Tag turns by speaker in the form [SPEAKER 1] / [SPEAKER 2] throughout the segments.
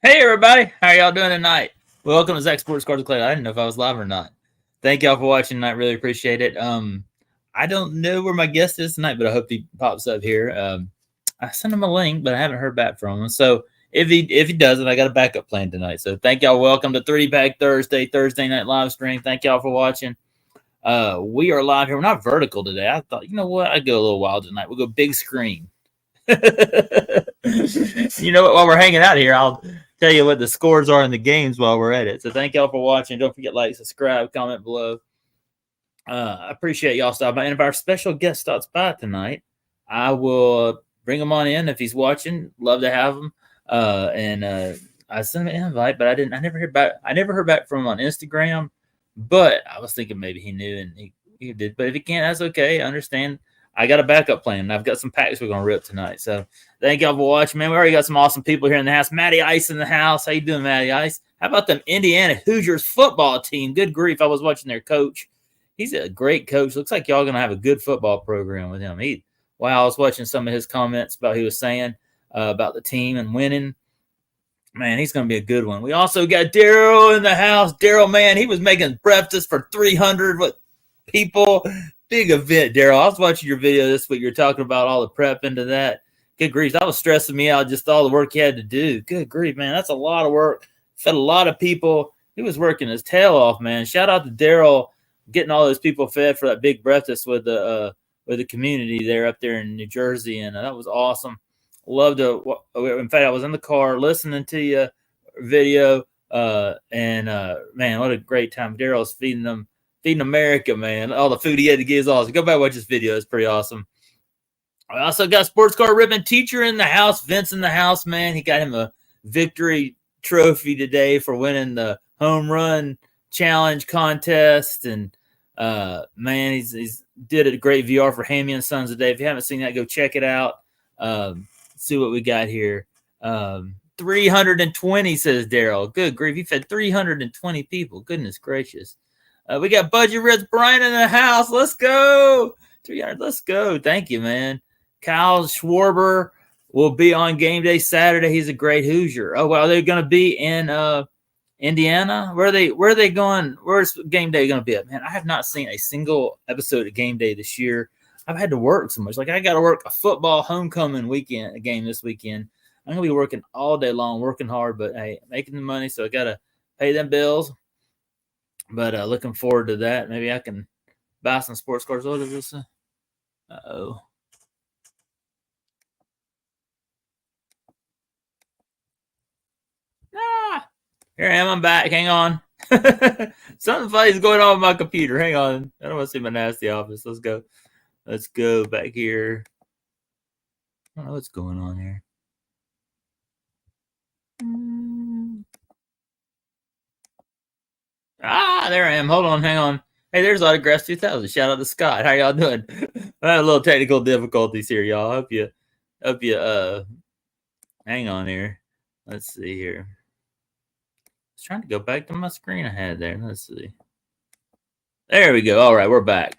[SPEAKER 1] Hey everybody, how y'all doing tonight? Welcome to Zach Sports Cards Collectibles. I didn't know if I was live or not. Thank y'all for watching tonight. Really appreciate it. I don't know where my guest is tonight, but I hope he pops up here. I sent him a link, but I haven't heard back from him. So if he doesn't, I got a backup plan tonight. So thank y'all. Welcome to 3-Pack Thursday night live stream. Thank y'all for watching. We are live here. We're not vertical today. I thought, you know what? I'd go a little wild tonight. We'll go big screen. You know what? While we're hanging out here, I'll tell you what the scores are in the games while we're at it. So thank y'all for watching. Don't forget like, subscribe, comment below. I appreciate y'all stopping by. And if our special guest stops by tonight, I will bring him on in if he's watching. Love to have him. I sent him an invite, but I didn't. I never heard back. I never heard back from him on Instagram. But I was thinking maybe he knew and he did. But if he can't, that's okay. I understand. I got a backup plan. And I've got some packs we're gonna rip tonight. So thank y'all for watching, man. We already got some awesome people here in the house. Matty Ice in the house. How you doing, Matty Ice? How about them Indiana Hoosiers football team? Good grief! I was watching their coach. He's a great coach. Looks like y'all gonna have a good football program with him. Wow, I was watching some of his comments about what he was saying about the team and winning. Man, he's gonna be a good one. We also got Daryl in the house. Daryl, man, he was making breakfast for 300 people. Big event, Daryl. I was watching your video this week. You're talking about all the prep into that. Good grief. That was stressing me out, just all the work he had to do. Good grief, man. That's a lot of work. Fed a lot of people. He was working his tail off, man. Shout out to Daryl getting all those people fed for that big breakfast with the community there up there in New Jersey. And that was awesome. Love to. In fact, I was in the car listening to your video. Man, what a great time. Daryl's feeding America, man. All the food he had to give is awesome. Go back and watch this video. It's pretty awesome. I also got sports car ribbon teacher in the house. Vince in the house, man. He got him a victory trophy today for winning the home run challenge contest. And man, he's did a great VR for Hammy and Sons today. If you haven't seen that, go check it out. See what we got here. 320, says Daryl. Good grief. He fed 320 people. Goodness gracious. We got Budget Reds Brian in the house. Let's go. 300. Let's go. Thank you, man. Kyle Schwarber will be on game day Saturday. He's a great Hoosier. Oh, well, they're going to be in Indiana. Where are they going? Where's game day going to be at? Man, I have not seen a single episode of game day this year. I've had to work so much. Like, I got to work a football homecoming weekend game this weekend. I'm going to be working all day long, working hard, but hey, making the money, so I got to pay them bills. But looking forward to that. Maybe I can buy some sports cars. What is this? Uh-oh. Here I am. I'm back. Hang on. Something funny is going on with my computer. Hang on. I don't want to see my nasty office. Let's go. Let's go back here. I don't know what's going on here. There I am. Hold on. Hang on. Hey, there's Autographs 2000. Shout out to Scott. How y'all doing? I had a little technical difficulties here, y'all. Hope you hang on here. Let's see here. I was trying to go back to my screen I had there. Let's see. There we go. All right, we're back.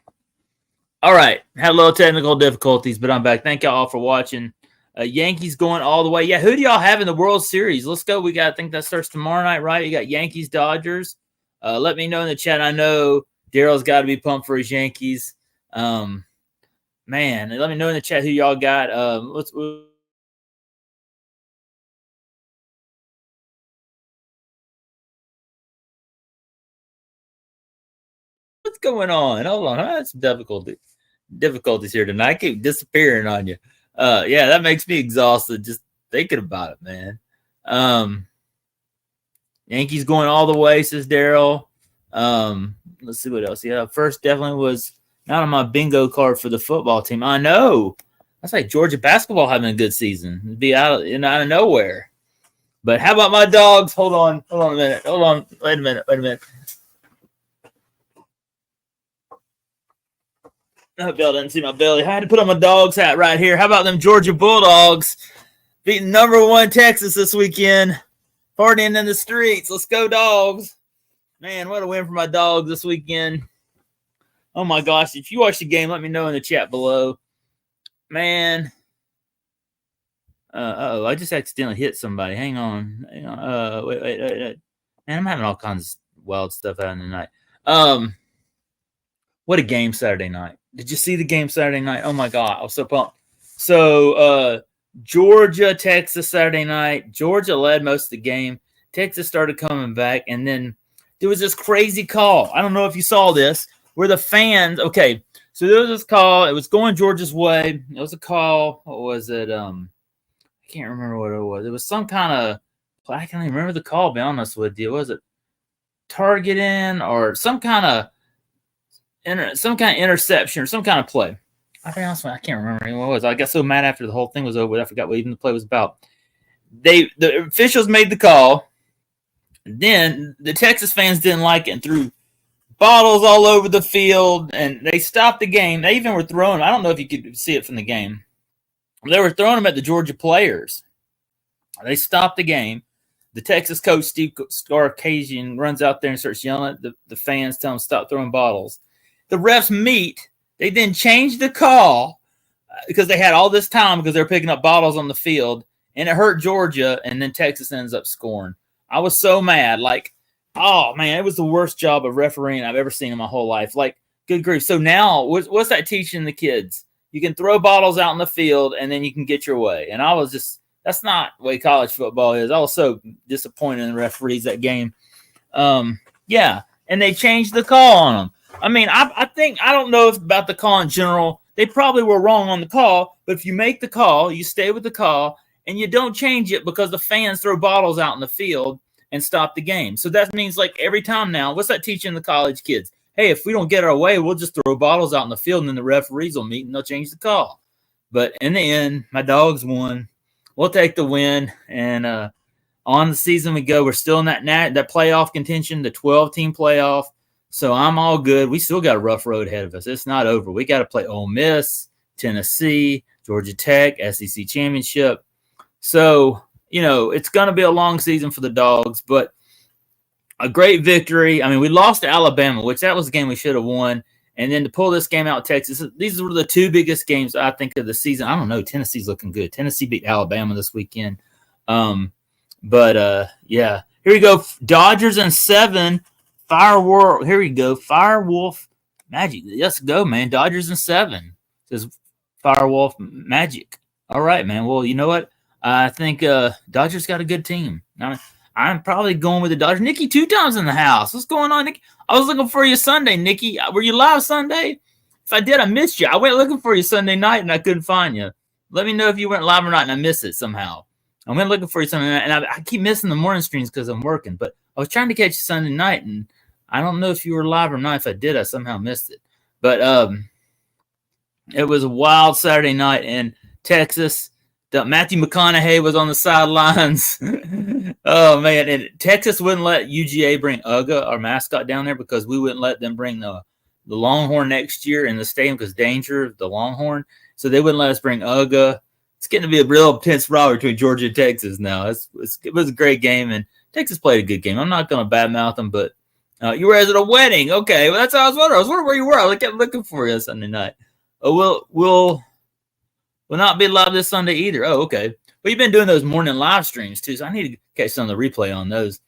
[SPEAKER 1] All right. Had a little technical difficulties, but I'm back. Thank y'all all for watching. Yankees going all the way. Yeah, who do y'all have in the World Series? Let's go. I think that starts tomorrow night, right? You got Yankees, Dodgers. Let me know in the chat. I know Daryl's got to be pumped for his Yankees. Man, let me know in the chat who y'all got. What's going on? Hold on. I had some difficulties here tonight. I keep disappearing on you. Yeah, that makes me exhausted just thinking about it, man. Yankees going all the way, says Daryl. Let's see what else. Yeah, first definitely was not on my bingo card for the football team. I know. That's like Georgia basketball having a good season. It'd be out of nowhere. But how about my dogs? Hold on a minute. Wait a minute. I hope y'all didn't see my belly. I had to put on my dog's hat right here. How about them Georgia Bulldogs beating number 1 Texas this weekend? Partying in the streets. Let's go, dogs. Man, what a win for my dogs this weekend. Oh, my gosh. If you watch the game, let me know in the chat below. Man. I just accidentally hit somebody. Hang on. Wait. Man, I'm having all kinds of wild stuff out in the night. What a game Saturday night. Did you see the game Saturday night? Oh my God. I was so pumped. So, Georgia, Texas Saturday night. Georgia led most of the game. Texas started coming back, and then there was this crazy call. I don't know if you saw this, where the fans, okay, so there was this call. It was going Georgia's way. It was a call. What was it? I can't remember what it was. It was some kind of, I can't even remember the call, to be honest with you. Was it targeting or some kind of interception or some kind of play? I can't remember what it was. I got so mad after the whole thing was over. I forgot what even the play was about. The officials made the call. Then the Texas fans didn't like it and threw bottles all over the field, and they stopped the game. They even were throwing. I don't know if you could see it from the game. They were throwing them at the Georgia players. They stopped the game. The Texas coach, Steve Sarkisian, runs out there and starts yelling at the fans, telling them to stop throwing bottles. The refs meet. They then change the call because they had all this time because they were picking up bottles on the field, and it hurt Georgia, and then Texas ends up scoring. I was so mad. Like, oh, man, it was the worst job of refereeing I've ever seen in my whole life. Like, good grief. So now what's that teaching the kids? You can throw bottles out in the field, and then you can get your way. And I was just – that's not the way college football is. I was so disappointed in the referees that game. Yeah, and they changed the call on them. I mean, I don't know about the call in general. They probably were wrong on the call, but if you make the call, you stay with the call, and you don't change it because the fans throw bottles out in the field and stop the game. So that means, like, every time now, what's that teaching the college kids? Hey, if we don't get our way, we'll just throw bottles out in the field, and then the referees will meet, and they'll change the call. But in the end, my dogs won. We'll take the win, and on the season we go. We're still in that playoff contention, the 12-team playoff. So I'm all good. We still got a rough road ahead of us. It's not over. We got to play Ole Miss, Tennessee, Georgia Tech, SEC Championship. So, it's going to be a long season for the Dogs, but a great victory. I mean, we lost to Alabama, which that was a game we should have won. And then to pull this game out, Texas, these were the two biggest games, I think, of the season. I don't know. Tennessee's looking good. Tennessee beat Alabama this weekend. Yeah. Here we go. Dodgers in 7. Firewolf. Here we go. Firewolf Magic. Let's go, man. Dodgers in 7. Says Firewolf Magic. All right, man. Well, you know what? I think Dodgers got a good team. I'm probably going with the Dodgers. Nikki, 2 times in the house. What's going on, Nikki? I was looking for you Sunday, Nikki. Were you live Sunday? If I did, I missed you. I went looking for you Sunday night, and I couldn't find you. Let me know if you went live or not, and I missed it somehow. I went looking for you Sunday night, and I keep missing the morning streams because I'm working. But I was trying to catch you Sunday night, and I don't know if you were live or not. If I did, I somehow missed it. But it was a wild Saturday night in Texas. Matthew McConaughey was on the sidelines. Oh, man. And Texas wouldn't let UGA bring Uga, our mascot, down there because we wouldn't let them bring the Longhorn next year in the stadium because danger, the Longhorn. So they wouldn't let us bring Uga. It's getting to be a real intense rivalry between Georgia and Texas now. It was a great game, and Texas played a good game. I'm not going to badmouth them, but you were at a wedding. Okay, well, that's how I was wondering. I was wondering where you were. I kept looking for you Sunday night. Oh, we'll not be live this Sunday either. Oh, okay. But you've been doing those morning live streams too, so I need to catch some of the replay on those.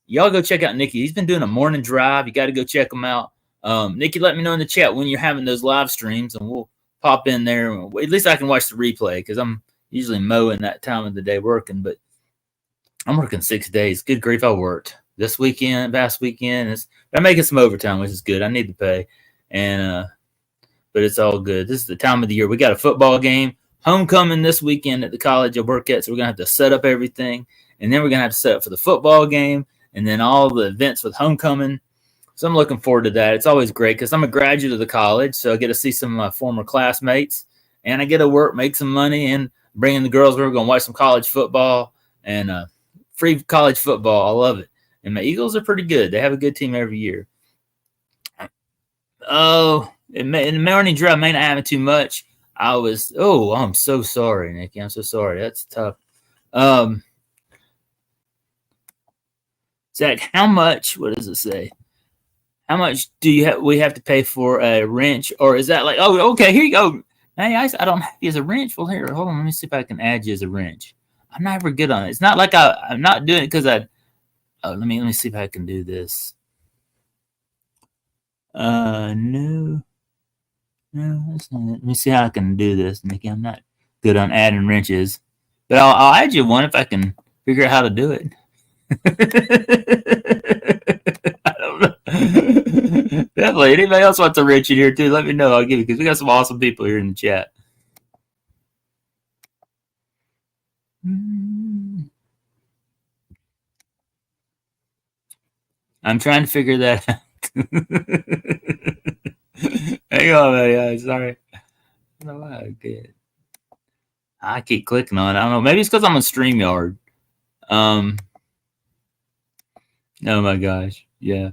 [SPEAKER 1] Y'all go check out Nikki. He's been doing a morning drive. You got to go check him out. Nikki, let me know in the chat when you're having those live streams, and we'll pop in there. At least I can watch the replay because I'm usually mowing that time of the day working, but I'm working 6 days. Good grief, I worked this weekend, past weekend. I'm making some overtime, which is good. I need to pay, but it's all good. This is the time of the year. We got a football game. Homecoming this weekend at the college I work at, so we're going to have to set up everything, and then we're going to have to set up for the football game, and then all the events with homecoming. So I'm looking forward to that. It's always great because I'm a graduate of the college, so I get to see some of my former classmates, and I get to work, make some money, and bring in the girls. We're going to watch some college football and free college football. I love it. And my Eagles are pretty good. They have a good team every year. Oh, in the morning drive, may not having too much. I'm so sorry, Nikki. I'm so sorry. That's tough. Zach, how much, what does it say? How much do we have to pay for a wrench? Or is that like, oh, okay, here you go. Hey, I don't have you as a wrench. Well, here, hold on. Let me see if I can add you as a wrench. I'm not ever good on it. It's not like I'm not doing it because I. Oh, let me see if I can do this. No, that's not it. Let me see how I can do this, Nikki. I'm not good on adding wrenches, but I'll add you one if I can figure out how to do it. I don't know. Definitely. Anybody else wants a wrench in here too? Let me know. I'll give you because we got some awesome people here in the chat. I'm trying to figure that out. Hang on, man. Sorry. I keep clicking on it. I don't know. Maybe it's because I'm on StreamYard. Oh my gosh. Yeah.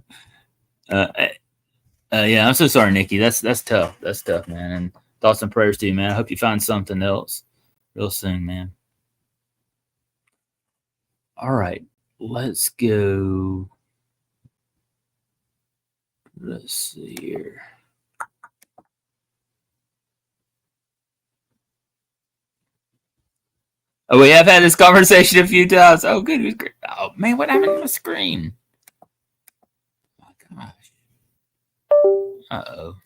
[SPEAKER 1] Yeah. I'm so sorry, Nikki. That's tough. That's tough, man. And thoughts and prayers to you, man. I hope you find something else real soon, man. All right. Let's go. Let's see here. Oh, we have had this conversation a few times. Oh, good. Oh, man, what happened to my screen? Oh, my gosh. Uh-oh.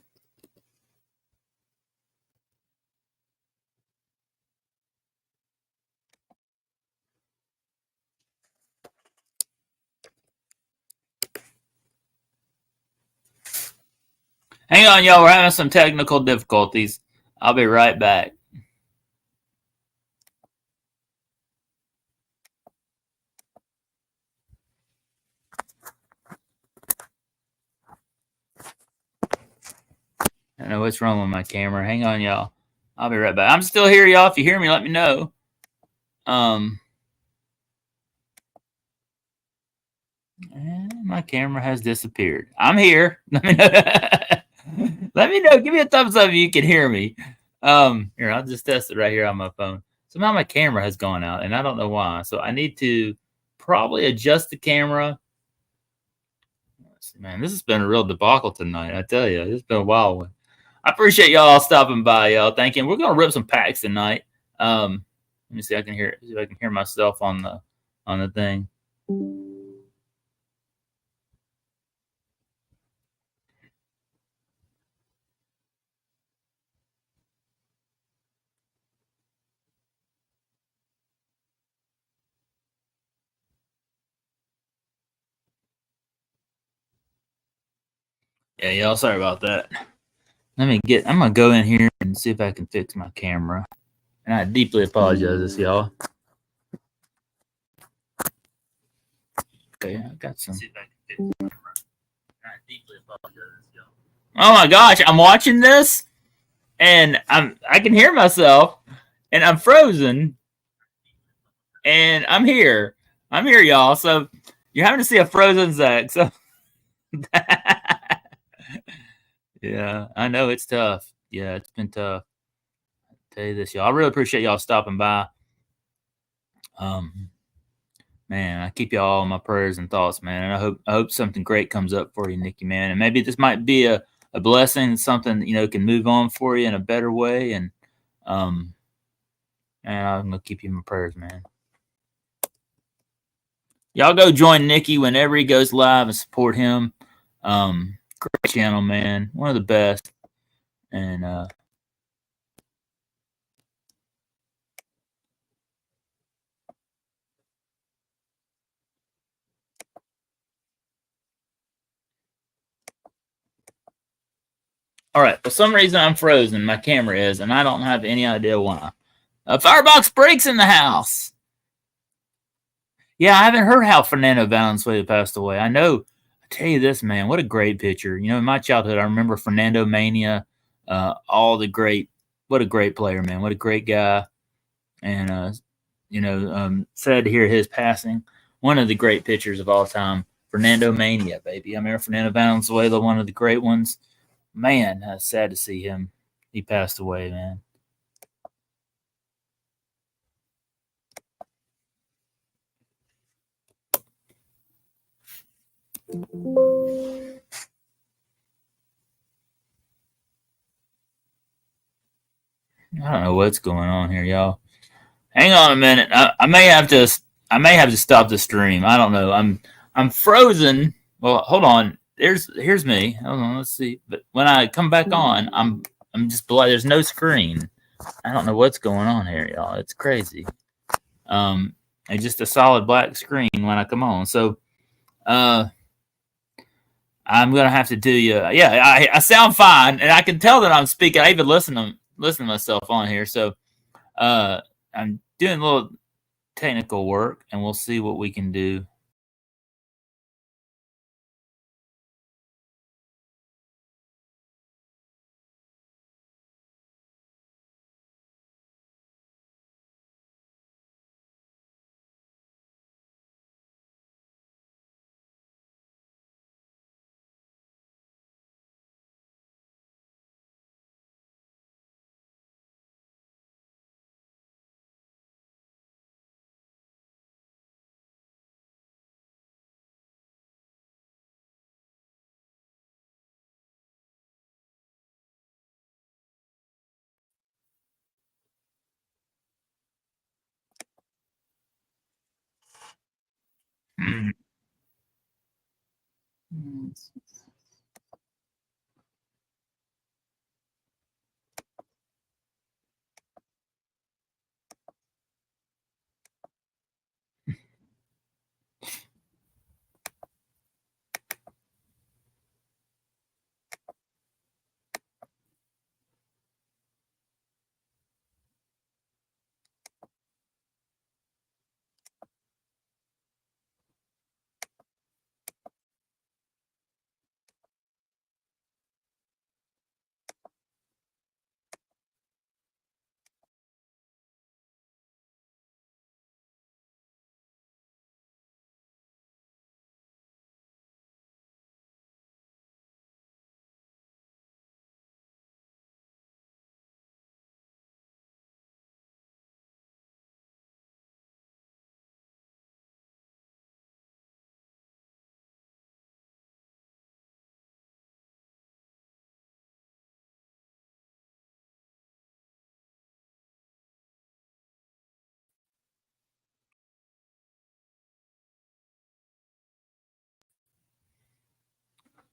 [SPEAKER 1] Hang on, y'all. We're having some technical difficulties. I'll be right back. I don't know what's wrong with my camera. Hang on, y'all. I'll be right back. I'm still here, y'all. If you hear me, let me know. My camera has disappeared. I'm here. Let me know. Give me a thumbs up if you can hear me. Here, I'll just test it right here on my phone. Somehow my camera has gone out, and I don't know why. So I need to probably adjust the camera. Man, this has been a real debacle tonight. I tell you, it's been a wild one. I appreciate y'all stopping by, y'all. Thank you. We're gonna rip some packs tonight. Let me see. See if I can hear myself on the thing. Yeah, y'all. Sorry about that. I'm gonna go in here and see if I can fix my camera. And I deeply apologize, y'all. Okay, I got some. Oh my gosh, I'm watching this and I can hear myself and I'm frozen and I'm here. I'm here, y'all. So you're having to see a frozen Zach. So yeah, I know it's tough. Yeah, it's been tough. I'll tell you this, y'all. I really appreciate y'all stopping by. Man, I keep y'all in my prayers and thoughts, man. And I hope something great comes up for you, Nikki, man. And maybe this might be a blessing, something can move on for you in a better way. And I'm gonna keep you in my prayers, man. Y'all go join Nikki whenever he goes live and support him. Great channel, man. One of the best. And all right, for some reason I'm frozen. My camera is, and I don't have any idea why. Firebox breaks in the house. Yeah, I haven't heard how Fernando Valenzuela passed away. I know. I tell you this, man, what a great pitcher. In my childhood, I remember Fernando Mania, all the great. What a great player, man. What a great guy. And sad to hear his passing. One of the great pitchers of all time, Fernando Mania, baby. I remember Fernando Valenzuela, one of the great ones. Man, sad to see him. He passed away, man. I don't know what's going on here, y'all. Hang on a minute. I may have to. I may have to stop the stream. I don't know. I'm frozen. Well, hold on. Here's me. Hold on. Let's see. But when I come back on, I'm just below. There's no screen. I don't know what's going on here, y'all. It's crazy. It's just a solid black screen when I come on. So, I'm gonna have to do you. Yeah, I sound fine, and I can tell that I'm speaking. I even listen to myself on here. So, I'm doing a little technical work, and we'll see what we can do.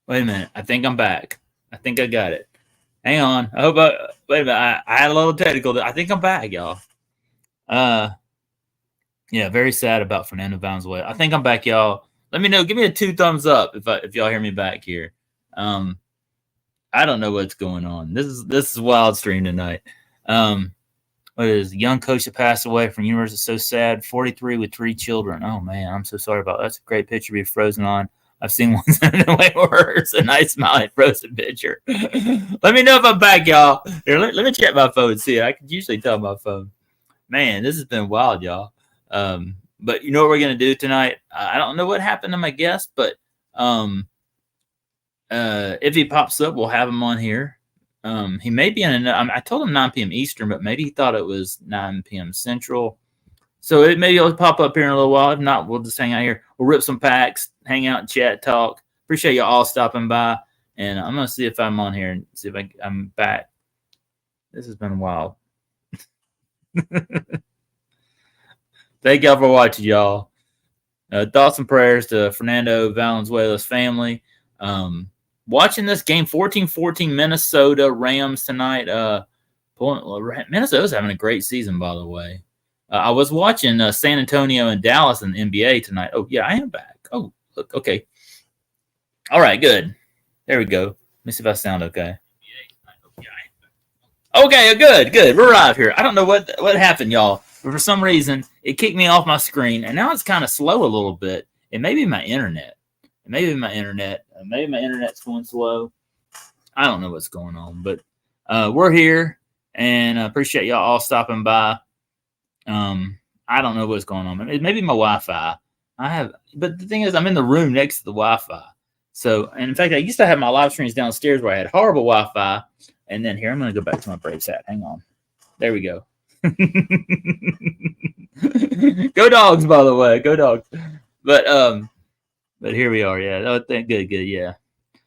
[SPEAKER 1] Wait a minute. I think I'm back. I think I got it. Hang on. I hope wait a minute. I had a little technical. I think I'm back, y'all. Yeah, very sad about Fernando Valenzuela. I think I'm back, y'all. Let me know. Give me a 2 thumbs up if y'all hear me back here. I don't know what's going on. This is wild stream tonight. What is young coach that passed away from university? So sad. 43 with 3 children. Oh man, I'm so sorry about that. That's a great picture to be frozen on. I've seen ones that are way worse. A nice smiling frozen picture. Let me know if I'm back, y'all. Here, let me check my phone and see. I can usually tell my phone. Man, this has been wild, y'all. But you know what we're gonna do tonight? I don't know what happened to my guest, but if he pops up, we'll have him on here. He may be in. I told him 9 p.m. Eastern, but maybe he thought it was 9 p.m. Central. So maybe it'll pop up here in a little while. If not, we'll just hang out here. We'll rip some packs, hang out, chat, talk. Appreciate you all stopping by, and I'm gonna see if I'm on here and see if I'm back. This has been wild. Thank y'all for watching, y'all. Thoughts and prayers to Fernando Valenzuela's family. Watching this game, 14-14 Minnesota Rams tonight. Minnesota's having a great season, by the way. I was watching San Antonio and Dallas in the NBA tonight. Oh, yeah, I am back. Oh, look, okay. All right, good. There we go. Let me see if I sound okay. Okay, good. We're right here. I don't know what happened, y'all. But for some reason, it kicked me off my screen, and now it's kind of slow a little bit. It may be my internet. Maybe my internet's going slow. I don't know what's going on, but we're here, and I appreciate y'all all stopping by. I don't know what's going on. Maybe my Wi-Fi. But the thing is, I'm in the room next to the Wi-Fi. So, and in fact, I used to have my live streams downstairs where I had horrible Wi-Fi. And then here, I'm going to go back to my Braves hat. Hang on. There we go. Go Dogs, by the way. Go Dogs. But here we are. Yeah. Good. Yeah.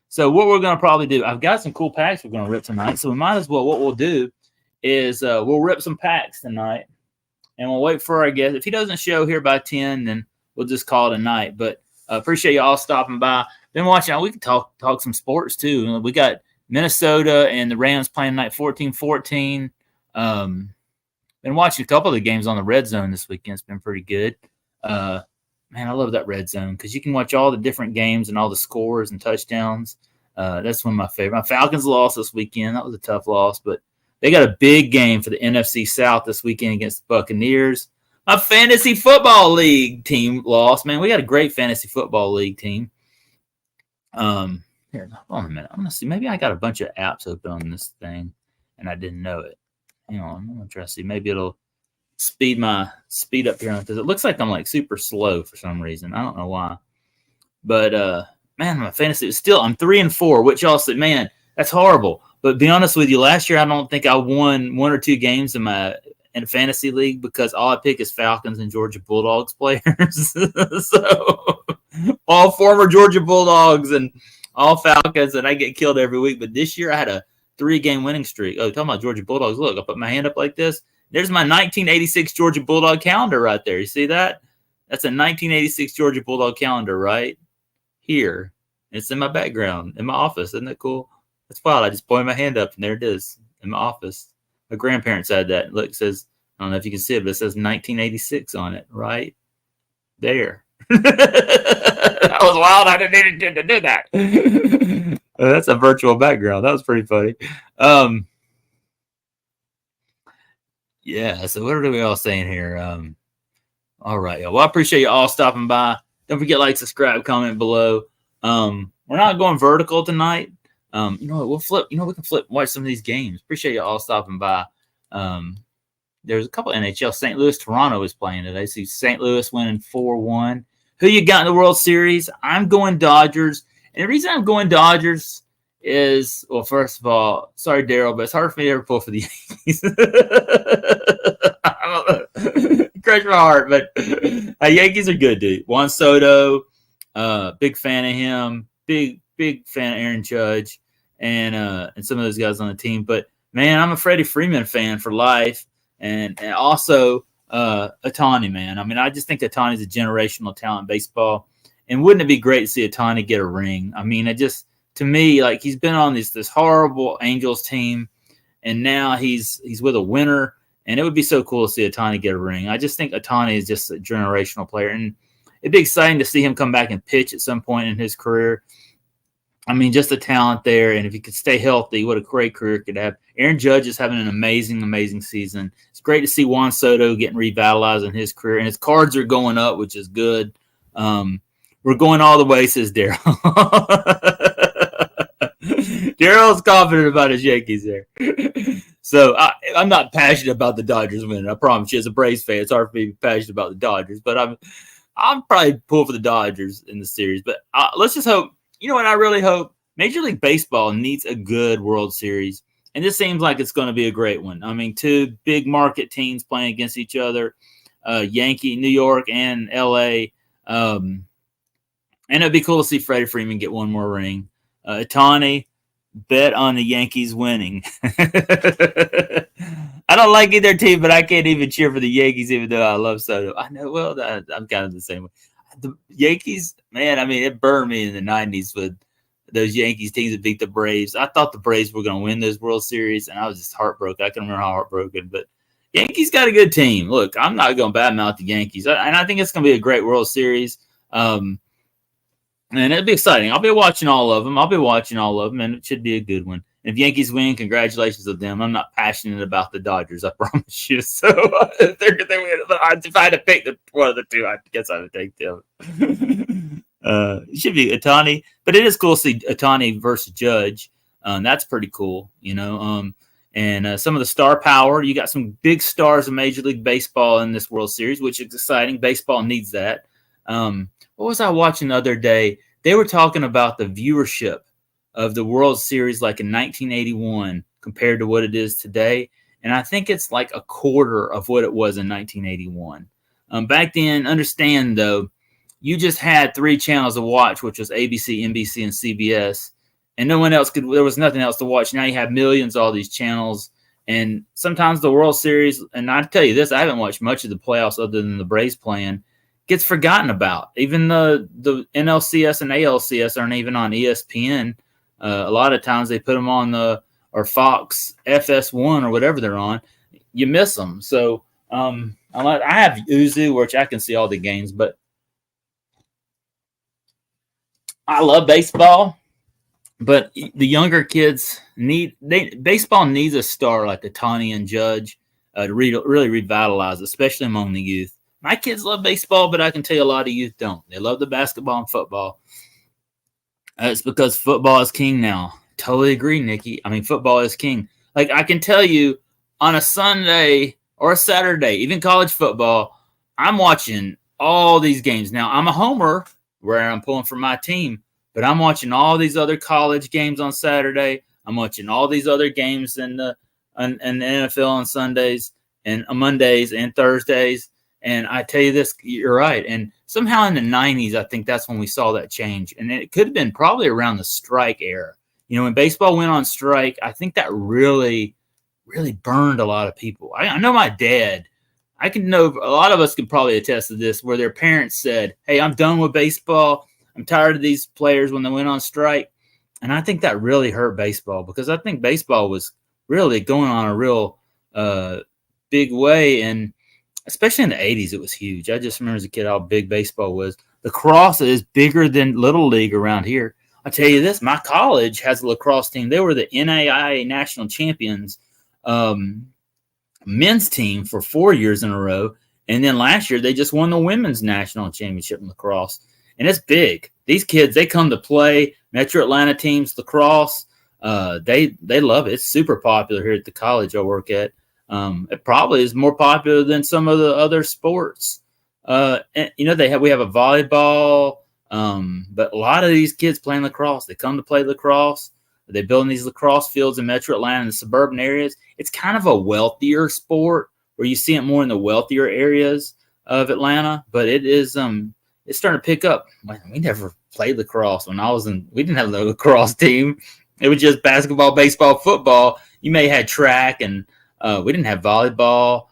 [SPEAKER 1] So what we're going to probably do, I've got some cool packs we're going to rip tonight. So we might as well, what we'll do is we'll rip some packs tonight. and we'll wait for our guest. If he doesn't show here by 10, then we'll just call it a night. But appreciate you all stopping by. Been watching. We can talk some sports too. We got Minnesota and the Rams playing tonight 14-14. Been watching a couple of the games on the Red Zone this weekend. It's been pretty good. Man, I love that Red Zone because you can watch all the different games and all the scores and touchdowns. That's one of my favorite. My Falcons lost this weekend. That was a tough loss, but they got a big game for the NFC South this weekend against the Buccaneers. My fantasy football league team lost. Man, we got a great fantasy football league team. Here, hold on a minute. I'm gonna see. Maybe I got a bunch of apps open on this thing, and I didn't know it. Hang on, I'm gonna try to see. Maybe it'll speed up here because it looks like I'm like super slow for some reason. I don't know why. But man, my fantasy is still I'm 3-4, which y'all said, man, that's horrible. But be honest with you, last year I don't think I won 1 or 2 games in a fantasy league because all I pick is Falcons and Georgia Bulldogs players. So all former Georgia Bulldogs and all Falcons, and I get killed every week. But this year I had a 3-game winning streak. Oh, talking about Georgia Bulldogs. Look, I put my hand up like this. There's my 1986 Georgia Bulldog calendar right there. You see that? That's a 1986 Georgia Bulldog calendar right here. It's in my background, in my office. Isn't that cool? That's wild. I just pointed my hand up, and there it is in my office. My grandparents had that. Look, it says, I don't know if you can see it, but it says 1986 on it right there. That was wild. I didn't intend to do that. That's a virtual background. That was pretty funny. Yeah, so what are we all saying here? All right, well, I appreciate you all stopping by. Don't forget, like, subscribe, comment below. We're not going vertical tonight. You know what, we'll flip. You know, we can watch some of these games. Appreciate you all stopping by. There's a couple NHL. St. Louis, Toronto is playing today. See St. Louis winning 4-1. Who you got in the World Series? I'm going Dodgers. And the reason I'm going Dodgers is, well, first of all, sorry, Daryl, but it's hard for me to ever pull for the Yankees. Crush my heart, but Yankees are good, dude. Juan Soto, big fan of him. Big fan of Aaron Judge and some of those guys on the team. But, man, I'm a Freddie Freeman fan for life. And also Ohtani, man. I mean, I just think Ohtani's a generational talent in baseball. And wouldn't it be great to see Ohtani get a ring? I mean, to me, like, he's been on this horrible Angels team, and now he's with a winner, and it would be so cool to see Ohtani get a ring. I just think Ohtani is just a generational player, and it'd be exciting to see him come back and pitch at some point in his career. I mean, just the talent there, and if he could stay healthy, what a great career he could have. Aaron Judge is having an amazing, amazing season. It's great to see Juan Soto getting revitalized in his career, and his cards are going up, which is good. We're going all the way, says Daryl. Daryl's confident about his Yankees there. So I'm not passionate about the Dodgers winning. I promise you, as a Braves fan, it's hard for me to be passionate about the Dodgers, but I'm probably pull for the Dodgers in the series. But let's just hope. You know what I really hope? Major League Baseball needs a good World Series. And this seems like it's going to be a great one. I mean, 2 big market teams playing against each other, New York and L.A. And it'd be cool to see Freddie Freeman get one more ring. Ohtani, bet on the Yankees winning. I don't like either team, but I can't even cheer for the Yankees even though I love Soto. I know, well, I'm kind of the same way. The Yankees, man, I mean, it burned me in the 90s with those Yankees teams that beat the Braves. I thought the Braves were going to win this World Series, and I was just heartbroken. I can remember how heartbroken, but Yankees got a good team. Look, I'm not going to badmouth the Yankees, and I think it's going to be a great World Series. And it'll be exciting. I'll be watching all of them, and it should be a good one. And if Yankees win, congratulations to them. I'm not passionate about the Dodgers, I promise you. So if I had to pick one of the 2, I guess I would take them. It should be Ohtani, but it is cool to see Ohtani versus Judge. That's pretty cool, you know. And some of the star power, you got some big stars of Major League Baseball in this World Series, which is exciting. Baseball needs that. What was I watching the other day? They were talking about the viewership of the World Series like in 1981 compared to what it is today. And I think it's like a quarter of what it was in 1981. Back then, understand, though, you just had 3 channels to watch, which was ABC, NBC, and CBS. And no one else there was nothing else to watch. Now you have millions of all these channels. And sometimes the World Series, and I tell you this, I haven't watched much of the playoffs other than the Braves playing, gets forgotten about. Even the NLCS and ALCS aren't even on ESPN. A lot of times they put them on or Fox FS1 or whatever they're on. You miss them. So I have Uzu, which I can see all the games, but I love baseball. But the younger kids baseball needs a star like the Tony and Judge to really revitalize, especially among the youth. My kids love baseball, but I can tell you a lot of youth don't. They love the basketball and football. It's because football is king now. Totally agree, Nikki. I mean, football is king. Like I can tell you, on a Sunday or a Saturday, even college football, I'm watching all these games. Now I'm a homer where I'm pulling for my team. But I'm watching all these other college games on Saturday. I'm watching all these other games in the NFL on Sundays and on Mondays and Thursdays. And I tell you this, you're right. And somehow in the 90s, I think that's when we saw that change. And it could have been probably around the strike era. You know, when baseball went on strike, I think that really, really burned a lot of people. I know my dad. I can know a lot of us can probably attest to this, where their parents said, "Hey, I'm done with baseball. I'm tired of these players when they went on strike." And I think that really hurt baseball, because I think baseball was really going on a real big way. And especially in the 80s, it was huge. I just remember as a kid how big baseball was. Lacrosse is bigger than Little League around here. I'll tell you this, my college has a lacrosse team. They were the NAIA national champions men's team for 4 years in a row. And then last year, they just won the women's national championship in lacrosse. And it's big. These kids, they come to play Metro Atlanta teams lacrosse. They love it. It's super popular here at the college I work at. It probably is more popular than some of the other sports. And, you know, we have a volleyball, but a lot of these kids playing lacrosse. They come to play lacrosse. They build these lacrosse fields in Metro Atlanta and the suburban areas. It's kind of a wealthier sport where you see it more in the wealthier areas of Atlanta, but it is it's starting to pick up. We never played lacrosse when I was we didn't have the lacrosse team. It was just basketball, baseball, football. You may have had track, and we didn't have volleyball.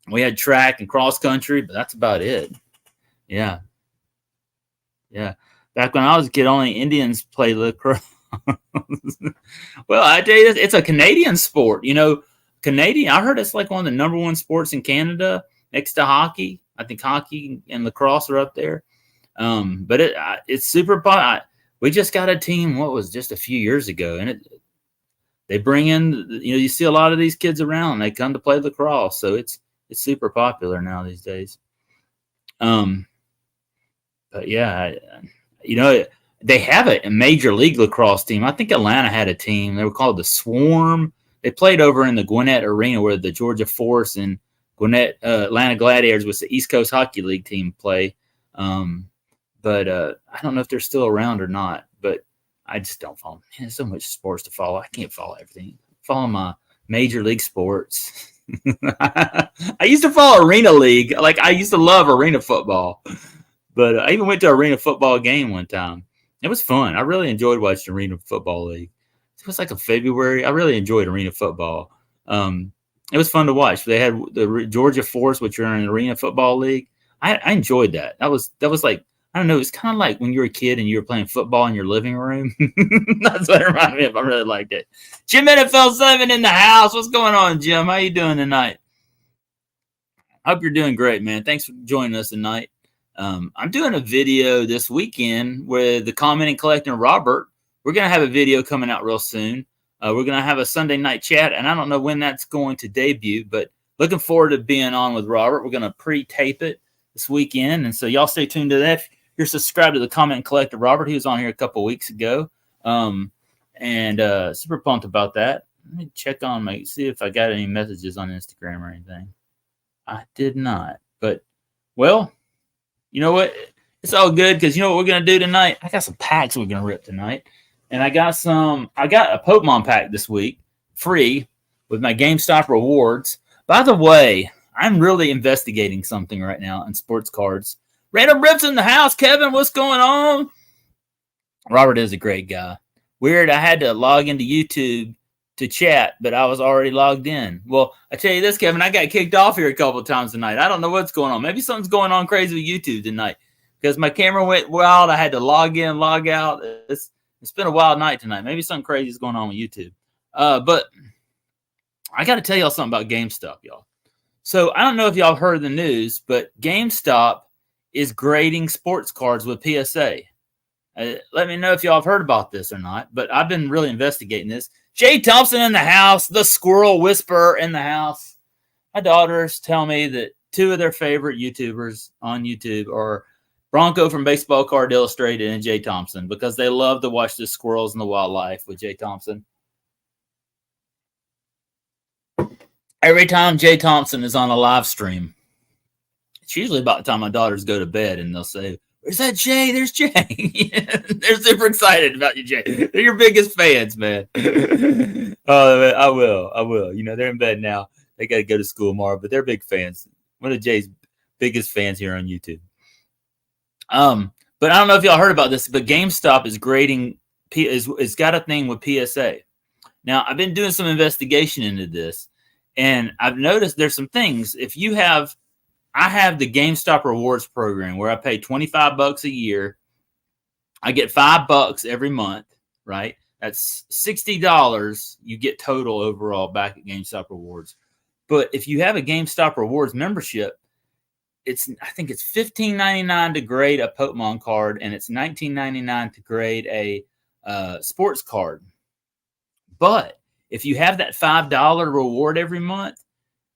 [SPEAKER 1] We had track and cross country, but that's about it. Yeah. Yeah. Back when I was a kid, only Indians played lacrosse. Well, I tell you this, it's a Canadian sport. You know, I heard it's like one of the number one sports in Canada next to hockey. I think hockey and lacrosse are up there. But it's super fun. We just got a team, what was just a few years ago, and they bring in, you know, you see a lot of these kids around. They come to play lacrosse, so it's super popular now these days. But yeah, you know, they have a major league lacrosse team. I think Atlanta had a team. They were called the Swarm. They played over in the Gwinnett Arena where the Georgia Force and Gwinnett Atlanta Gladiators, was the East Coast Hockey League team, play. But I don't know if they're still around or not. But I just don't follow. Man, there's so much sports to follow. I can't follow everything. Follow my major league sports. I used to follow Arena League. Like, I used to love arena football. But I even went to an arena football game one time. It was fun. I really enjoyed watching Arena Football League. It was like in February. I really enjoyed arena football. It was fun to watch. They had the Georgia Force, which are in an Arena Football League. I enjoyed that. That was like, I don't know. It's kind of like when you were a kid and you were playing football in your living room. That's what it reminded me of. I really liked it. Jim NFL 7 in the house. What's going on, Jim? How you doing tonight? I hope you're doing great, man. Thanks for joining us tonight. I'm doing a video this weekend with the Commenting Collecting Robert. We're going to have a video coming out real soon. We're going to have a Sunday night chat, and I don't know when that's going to debut, but looking forward to being on with Robert. We're going to pre-tape it this weekend, and so y'all stay tuned to that. If you're subscribed to the Comment Collector Robert, he was on here a couple weeks ago, and super pumped about that. Let me check on see if I got any messages on Instagram or anything. I did not, but, well, you know what? It's all good, because you know what we're going to do tonight? I got some packs we're going to rip tonight. And I got a Pokemon pack this week, free, with my GameStop rewards. By the way, I'm really investigating something right now in sports cards. Random Rips in the house. Kevin, what's going on? Robert is a great guy. Weird, I had to log into YouTube to chat, but I was already logged in. Well, I tell you this, Kevin, I got kicked off here a couple of times tonight. I don't know what's going on. Maybe something's going on crazy with YouTube tonight because my camera went wild. I had to log in, log out. It's been a wild night tonight. Maybe something crazy is going on with YouTube. But I got to tell y'all something about GameStop, y'all. So I don't know if y'all heard the news, but GameStop is grading sports cards with PSA. Let me know if y'all have heard about this or not, but I've been really investigating this. Jay Thompson in the house, the squirrel whisperer in the house. My daughters tell me that two of their favorite YouTubers on YouTube are Bronco from Baseball Card Illustrated and Jay Thompson because they love to watch the squirrels and the wildlife with Jay Thompson. Every time Jay Thompson is on a live stream, it's usually about the time my daughters go to bed and they'll say, "Where's that Jay? There's Jay." They're super excited about you, Jay. They're your biggest fans, man. Oh, I will. You know, they're in bed now. They got to go to school tomorrow, but they're big fans. One of Jay's biggest fans here on YouTube. But I don't know if y'all heard about this, but GameStop is grading, it's got a thing with PSA. Now, I've been doing some investigation into this, and I've noticed there's some things. I have the GameStop rewards program where I pay $25 a year. I get $5 every month, right? That's $60 you get total overall back at GameStop rewards. But if you have a GameStop rewards membership, I think it's $15.99 to grade a Pokemon card, and it's $19.99 to grade a sports card. But if you have that $5 reward every month,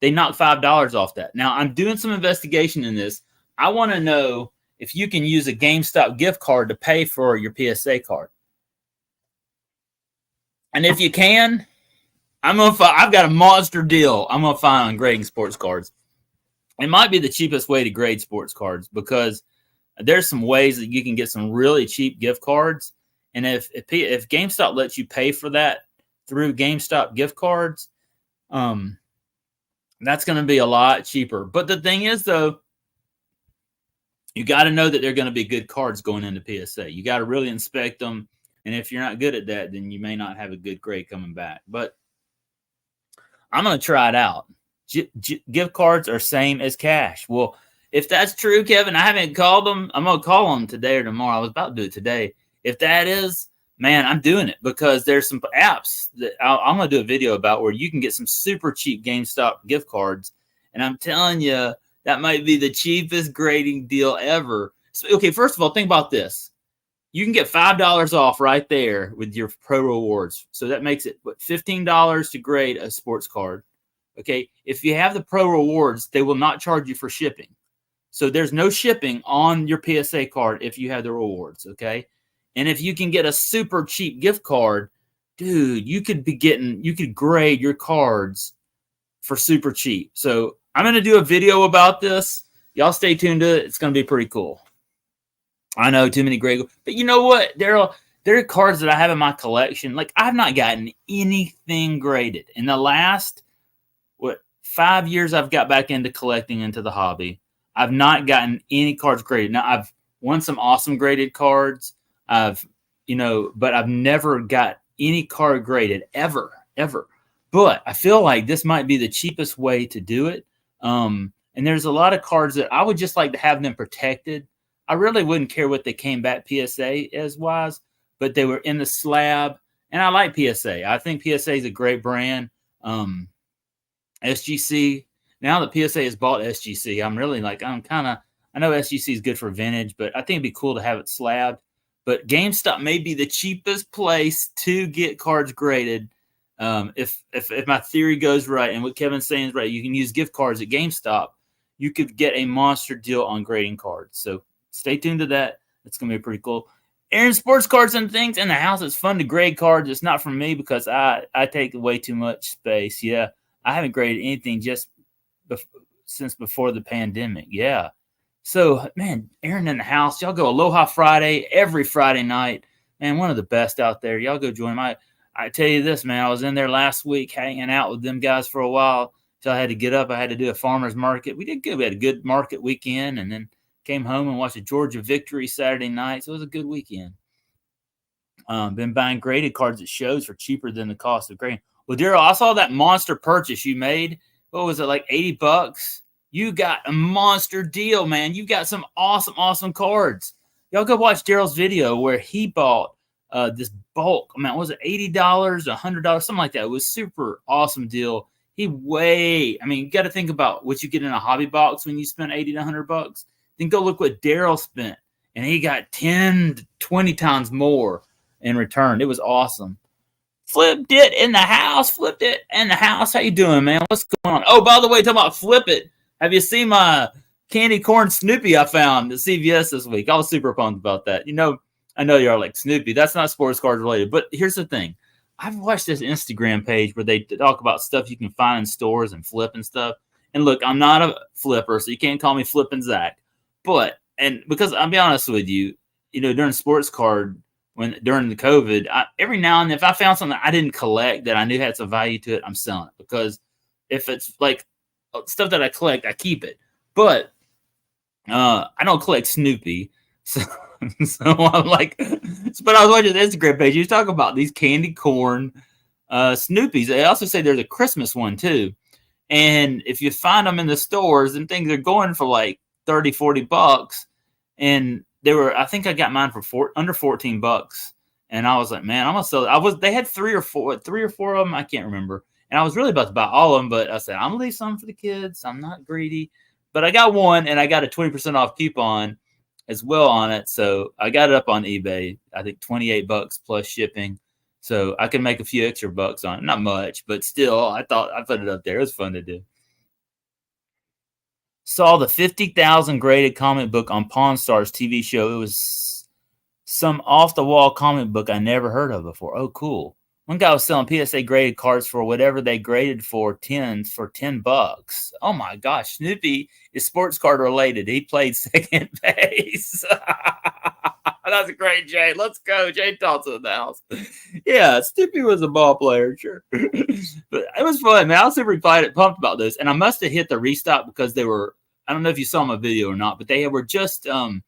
[SPEAKER 1] they knock $5 off that. Now, I'm doing some investigation in this. I want to know if you can use a GameStop gift card to pay for your PSA card. And if you can, I've got a monster deal I'm going to find on grading sports cards. It might be the cheapest way to grade sports cards because there's some ways that you can get some really cheap gift cards. And if GameStop lets you pay for that through GameStop gift cards, that's going to be a lot cheaper. But the thing is, though, you got to know that they're going to be good cards going into PSA. You got to really inspect them. And if you're not good at that, then you may not have a good grade coming back. But I'm going to try it out. Gift cards are same as cash. Well, if that's true, Kevin, I haven't called them. I'm going to call them today or tomorrow. I was about to do it today. If that is, man, I'm doing it because there's some apps that I'm going to do a video about where you can get some super cheap GameStop gift cards. And I'm telling you, that might be the cheapest grading deal ever. So, okay, first of all, think about this. You can get $5 off right there with your Pro Rewards. So that makes it $15 to grade a sports card. Okay, if you have the Pro Rewards, they will not charge you for shipping. So there's no shipping on your PSA card if you have the rewards, okay? And if you can get a super cheap gift card, dude, you could grade your cards for super cheap. So I'm going to do a video about this. Y'all stay tuned to it. It's going to be pretty cool. I know too many great, but you know what? There are cards that I have in my collection. Like, I've not gotten anything graded in the last 5 years I've got back into collecting, into the hobby. I've not gotten any cards graded. Now, I've won some awesome graded cards. But I've never got any card graded ever. But I feel like this might be the cheapest way to do it. And there's a lot of cards that I would just like to have them protected. I really wouldn't care what they came back PSA as wise, but they were in the slab. And I like PSA. I think PSA is a great brand. SGC. Now that PSA has bought SGC, I know SGC is good for vintage, but I think it'd be cool to have it slabbed. But GameStop may be the cheapest place to get cards graded. If my theory goes right and what Kevin's saying is right, you can use gift cards at GameStop. You could get a monster deal on grading cards. So stay tuned to that. It's going to be pretty cool. Aaron, sports cards and things in the house. It's fun to grade cards. It's not for me because I take way too much space. Yeah. I haven't graded anything since before the pandemic. Yeah. So, man, Aaron in the house. Y'all go Aloha Friday every Friday night. Man, one of the best out there. Y'all go join him. I tell you this, man. I was in there last week hanging out with them guys for a while until I had to get up. I had to do a farmer's market. We did good. We had a good market weekend and then came home and watched a Georgia victory Saturday night. So it was a good weekend. Been buying graded cards at shows for cheaper than the cost of grading. Well, Daryl, I saw that monster purchase you made. What was it, like $80? You got a monster deal, man. You got some awesome, awesome cards. Y'all go watch Daryl's video where he bought this bulk. I mean, was it $80, $100, something like that? It was super awesome deal. I mean, you got to think about what you get in a hobby box when you spend $80 to $100. Then go look what Daryl spent, and he got 10 to 20 times more in return. It was awesome. Flipped it in the house. How you doing, man? What's going on? Oh, by the way, talking about flip it. Have you seen my candy corn Snoopy I found at CVS this week? I was super pumped about that. I know you're like, Snoopy, that's not sports cards related. But here's the thing. I've watched this Instagram page where they talk about stuff you can find in stores and flip and stuff. And look, I'm not a flipper, so you can't call me Flippin' Zach. And because I'll be honest with you, during sports card, during the COVID, every now and then, if I found something I didn't collect that I knew had some value to it, I'm selling it. Because if it's like stuff that I collect, I keep it. But I don't collect Snoopy. So I'm like, but I was watching the Instagram page. You was talking about these candy corn Snoopies. They also say there's a Christmas one too. And if you find them in the stores, and things are going for like $30-$40. And I think I got mine for under $14. And I was like, man, I'm gonna sell it. They had three or four of them. I can't remember. And I was really about to buy all of them, but I said, I'm gonna leave some for the kids. I'm not greedy. But I got one, and I got a 20% off coupon as well on it. So I got it up on eBay. I think $28 plus shipping. So I can make a few extra bucks on it. Not much, but still, I thought I put it up there. It was fun to do. Saw the 50,000 graded comic book on Pawn Stars TV show. It was some off the wall comic book I never heard of before. Oh, cool. One guy was selling PSA graded cards for whatever they graded for $10. Oh my gosh. Snoopy is sports card related. He played second base. That's great, Jay. Let's go. Jay Thompson in the house. Yeah, Snoopy was a ball player, sure. But it was fun, man. I was super excited, pumped about this. And I must have hit the restock because they were, I don't know if you saw my video or not, but they were just putting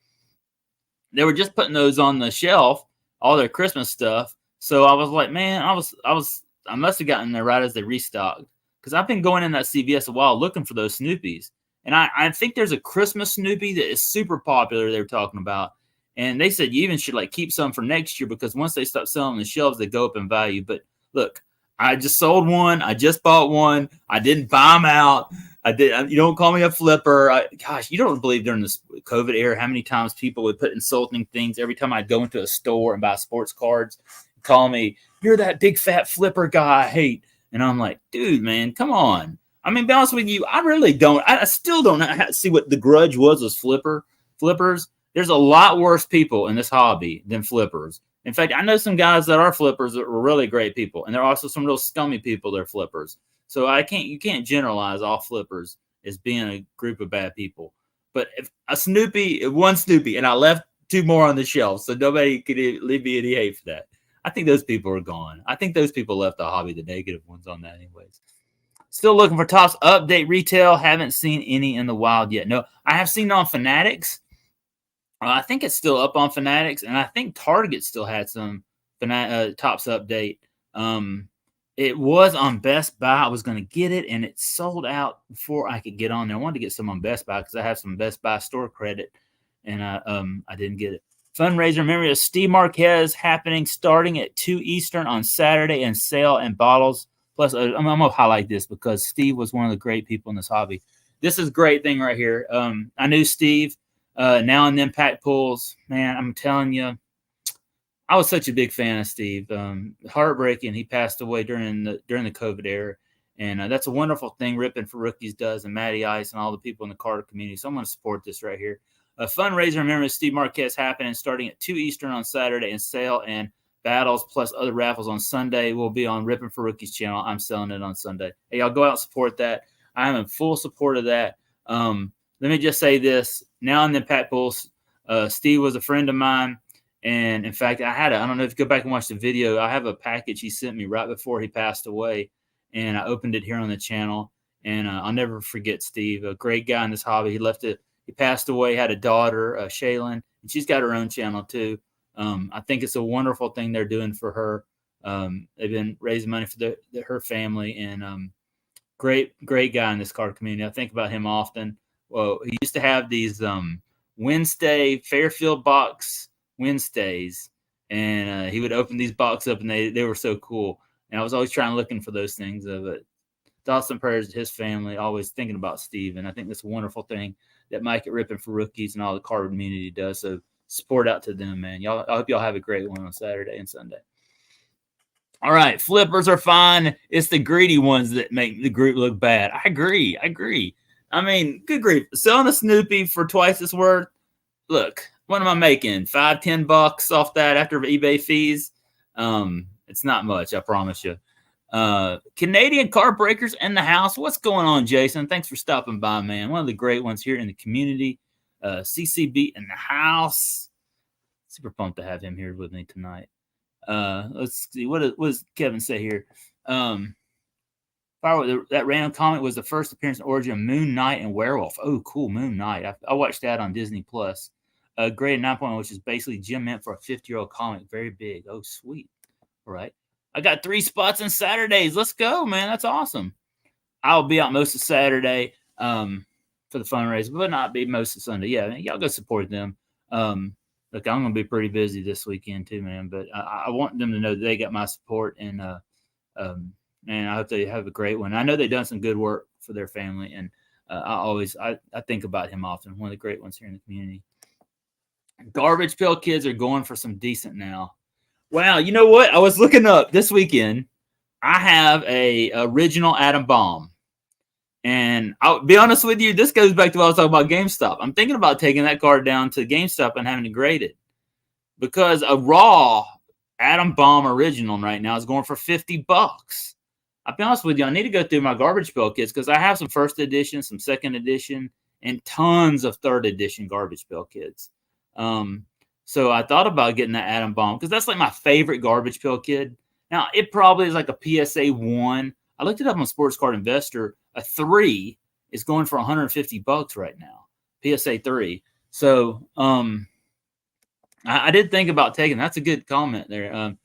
[SPEAKER 1] those on the shelf, all their Christmas stuff. So I was like, man, I must have gotten there right as they restocked, because I've been going in that CVS a while looking for those Snoopies. And I think there's a Christmas Snoopy that is super popular they were talking about. And they said you even should like keep some for next year, because once they start selling the shelves, they go up in value. But look, I just sold one. I just bought one. I didn't buy them out. You don't call me a flipper. Gosh, you don't believe during this COVID era how many times people would put insulting things every time I'd go into a store and buy sports cards. Call me, you're that big fat flipper guy I hate. And I'm like, dude, man, come on. I mean, be honest with you, I really don't. I still don't see what the grudge was flippers. There's a lot worse people in this hobby than flippers. In fact, I know some guys that are flippers that were really great people, and there are also some real scummy people that are flippers. So you can't generalize all flippers as being a group of bad people. But if one Snoopy, and I left two more on the shelf, so nobody could leave me any hate for that. I think those people are gone. I think those people left the hobby, the negative ones on that anyways. Still looking for Topps update retail. Haven't seen any in the wild yet. No, I have seen it on Fanatics. I think it's still up on Fanatics, and I think Target still had some Topps update. It was on Best Buy. I was going to get it, and it sold out before I could get on there. I wanted to get some on Best Buy because I have some Best Buy store credit, and I didn't get it. Fundraiser memory of Steve Marquez happening starting at 2 Eastern on Saturday, and sale and bottles. Plus, I'm going to highlight this because Steve was one of the great people in this hobby. This is a great thing right here. I knew Steve now in the impact pools. Man, I'm telling you, I was such a big fan of Steve. Heartbreaking. He passed away during the COVID era. And that's a wonderful thing Ripping for Rookies does, and Matty Ice and all the people in the Carter community. So I'm going to support this right here. A fundraiser in memory of Steve Marquez happening starting at 2 Eastern on Saturday, and sale and battles plus other raffles on Sunday will be on Ripping for Rookies channel. I'm selling it on Sunday. Hey, y'all go out and support that. I am in full support of that. Let me just say this. Now in the Impact Pools, Steve was a friend of mine. And in fact, I don't know if you go back and watch the video, I have a package he sent me right before he passed away. And I opened it here on the channel. And I'll never forget Steve, a great guy in this hobby. He passed away, had a daughter, Shaylin, and she's got her own channel too. I think it's a wonderful thing they're doing for her. They've been raising money for her family, and great guy in this card community. I think about him often. Well, he used to have these Wednesday Fairfield box Wednesdays, and he would open these boxes up, and they were so cool. And I was always looking for those things. But thoughts and prayers to his family. Always thinking about Steve, and I think that's a wonderful thing that Mike at Ripping for Rookies and all the card community does. So support out to them, man. Y'all, I hope y'all have a great one on Saturday and Sunday. All right, flippers are fine. It's the greedy ones that make the group look bad. I agree. I mean, good grief. Selling a Snoopy for twice its worth. Look, what am I making? $5-10 off that after eBay fees? It's not much, I promise you. Canadian car breakers in the house. What's going on, Jason? Thanks for stopping by, man. One of the great ones here in the community. CCB in the house. Super pumped to have him here with me tonight. Let's see. What does Kevin say here? That random comment was the first appearance in Origin of Moon Knight and Werewolf. Oh, cool. Moon Knight. I watched that on Disney Plus. Graded 9.1, which is basically Jim meant for a 50-year-old comic. Very big. Oh, sweet. All right. I got 3 spots on Saturdays. Let's go, man. That's awesome. I'll be out most of Saturday for the fundraiser, but not be most of Sunday. Yeah, man, y'all go support them. Look, I'm going to be pretty busy this weekend too, man. But I want them to know that they got my support, and I hope they have a great one. I know they've done some good work for their family, and I think about him often. One of the great ones here in the community. Garbage Pail Kids are going for some decent now. Wow, you know what? I was looking up this weekend. I have a original Atom Bomb. And I'll be honest with you, this goes back to what I was talking about GameStop. I'm thinking about taking that card down to GameStop and having it graded. Because a raw Atom Bomb original right now is going for $50. I'll be honest with you, I need to go through my Garbage Pail Kids because I have some first edition, some second edition, and tons of third edition Garbage Pail Kids. So I thought about getting that Atom Bomb because that's like my favorite Garbage Pail Kid. Now, it probably is like a PSA 1. I looked it up on Sports Card Investor. A 3 is going for $150 right now. PSA 3. So I did think about taking. That's a good comment there.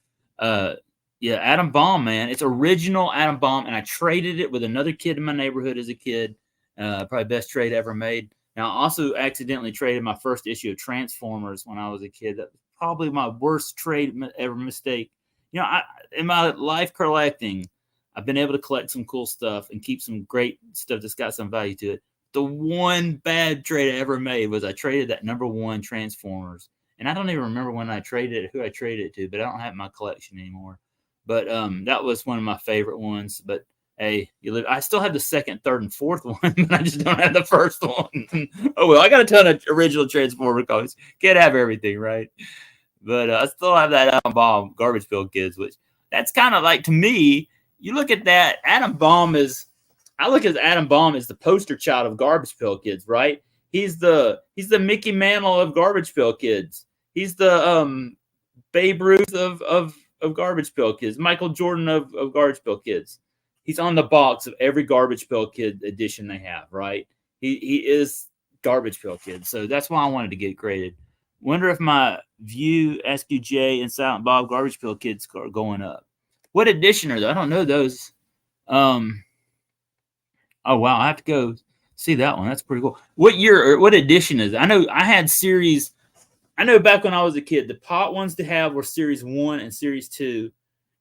[SPEAKER 1] Yeah, Atom Bomb, man. It's original Atom Bomb, and I traded it with another kid in my neighborhood as a kid. Probably best trade ever made. Now, I also accidentally traded my first issue of Transformers when I was a kid. That was probably my worst trade ever mistake. You know, in my life collecting, I've been able to collect some cool stuff and keep some great stuff that's got some value to it. The one bad trade I ever made was I traded that #1 Transformers. And I don't even remember when I traded it, who I traded it to, but I don't have my collection anymore. But that was one of my favorite ones. But hey, I still have the second, third, and fourth one, but I just don't have the first one. Oh, well, I got a ton of original Transformer comics. Can't have everything, right? But I still have that Atom Bomb Garbage Pail Kids, which that's kind of like, to me, you look at that, I look at Atom Bomb as the poster child of Garbage Pail Kids, right? He's the Mickey Mantle of Garbage Pail Kids. He's the Babe Ruth of Garbage Pail Kids, Michael Jordan of Garbage Pail Kids. He's on the box of every Garbage Pail Kid edition they have, right? He is Garbage Pail Kid. So that's why I wanted to get graded. Wonder if my View, SQJ, and Silent Bob Garbage Pail Kids are going up. What edition are those? I don't know those. Oh, wow. I have to go see that one. That's pretty cool. What year or what edition is it? I know I had series. I know back when I was a kid, the pot ones to have were series 1 and series 2.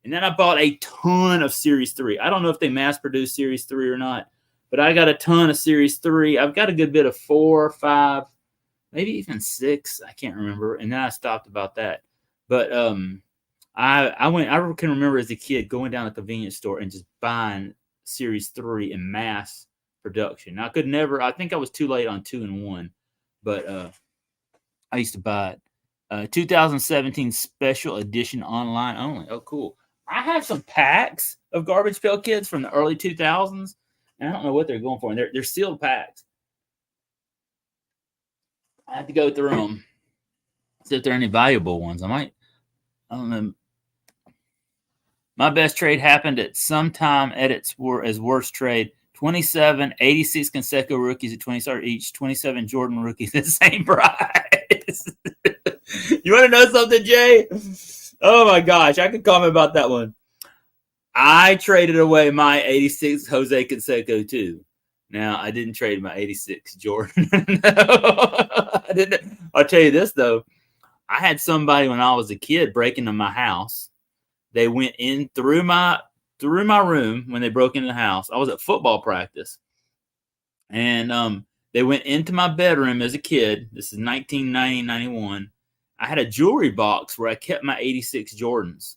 [SPEAKER 1] And then I bought a ton of series 3. I don't know if they mass produced series 3 or not, but I got a ton of series 3. I've got a good bit of 4, 5, maybe even 6. I can't remember. And then I stopped about that. But I can remember as a kid going down to the convenience store and just buying series 3 in mass production. Now, I think I was too late on 2 and 1, but I used to buy it. 2017 special edition online only. Oh, cool. I have some packs of Garbage Pail Kids from the early 2000s, and I don't know what they're going for. And they're sealed packs. I have to go through them, see if there are any valuable ones. I don't know. My best trade happened at some time at its worst trade. 27, 86 consecutive rookies at $20 each, 27 Jordan rookies at the same price. You want to know something, Jay? Oh my gosh, I could comment about that one. I traded away my 86 Jose Canseco too. Now, I didn't trade my 86 Jordan. No, I didn't. I'll tell you this though. I had somebody when I was a kid break into my house. They went in through my room when they broke into the house. I was at football practice. And they went into my bedroom as a kid. This is 1990, 91. I had a jewelry box where I kept my 86 Jordans.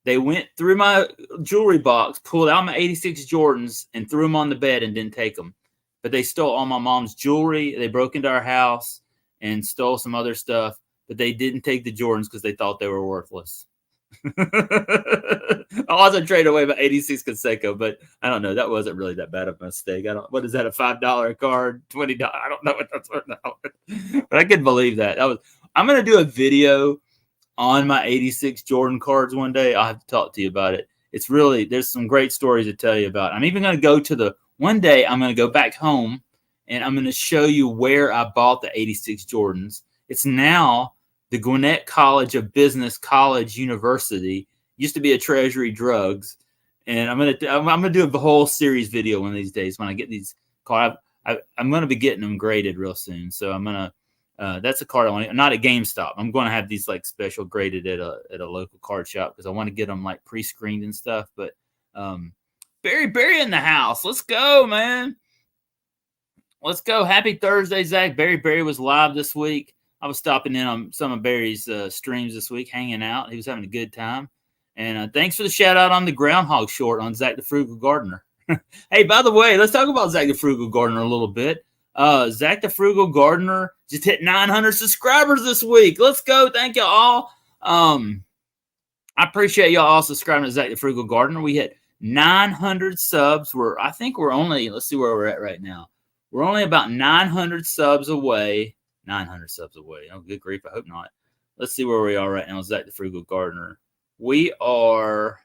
[SPEAKER 1] They went through my jewelry box, pulled out my 86 Jordans, and threw them on the bed and didn't take them. But they stole all my mom's jewelry. They broke into our house and stole some other stuff. But they didn't take the Jordans because they thought they were worthless. I also traded away my 86 Canseco, but I don't know. That wasn't really that bad of a mistake. What is that, a $5 card, $20? I don't know what that's worth now. But I could believe that. I'm going to do a video on my 86 Jordan cards one day. I'll have to talk to you about it. It's really, there's some great stories to tell you about. I'm even going to go to one day I'm going to go back home and I'm going to show you where I bought the 86 Jordans. It's now the Gwinnett College of Business College University. Used to be a Treasury Drugs. And I'm gonna do a whole series video one of these days when I get these cards. I'm gonna be getting them graded real soon. So I'm gonna that's a card I want. Not at GameStop. I'm gonna have these like special graded at a local card shop because I want to get them like pre-screened and stuff. But Barry in the house. Let's go, man. Let's go. Happy Thursday, Zach. Barry was live this week. I was stopping in on some of Barry's streams this week, hanging out. He was having a good time. And thanks for the shout out on the Groundhog Short on Zach the Frugal Gardener. Hey, by the way, let's talk about Zach the Frugal Gardener a little bit. Zach the Frugal Gardener just hit 900 subscribers this week. Let's go. Thank you all. I appreciate y'all all subscribing to Zach the Frugal Gardener. We hit 900 subs. I think we're only, let's see where we're at right now. We're only about 900 subs away. 900 subs away. Oh, good grief. I hope not. Let's see where we are right now. Zach the Frugal Gardener. We are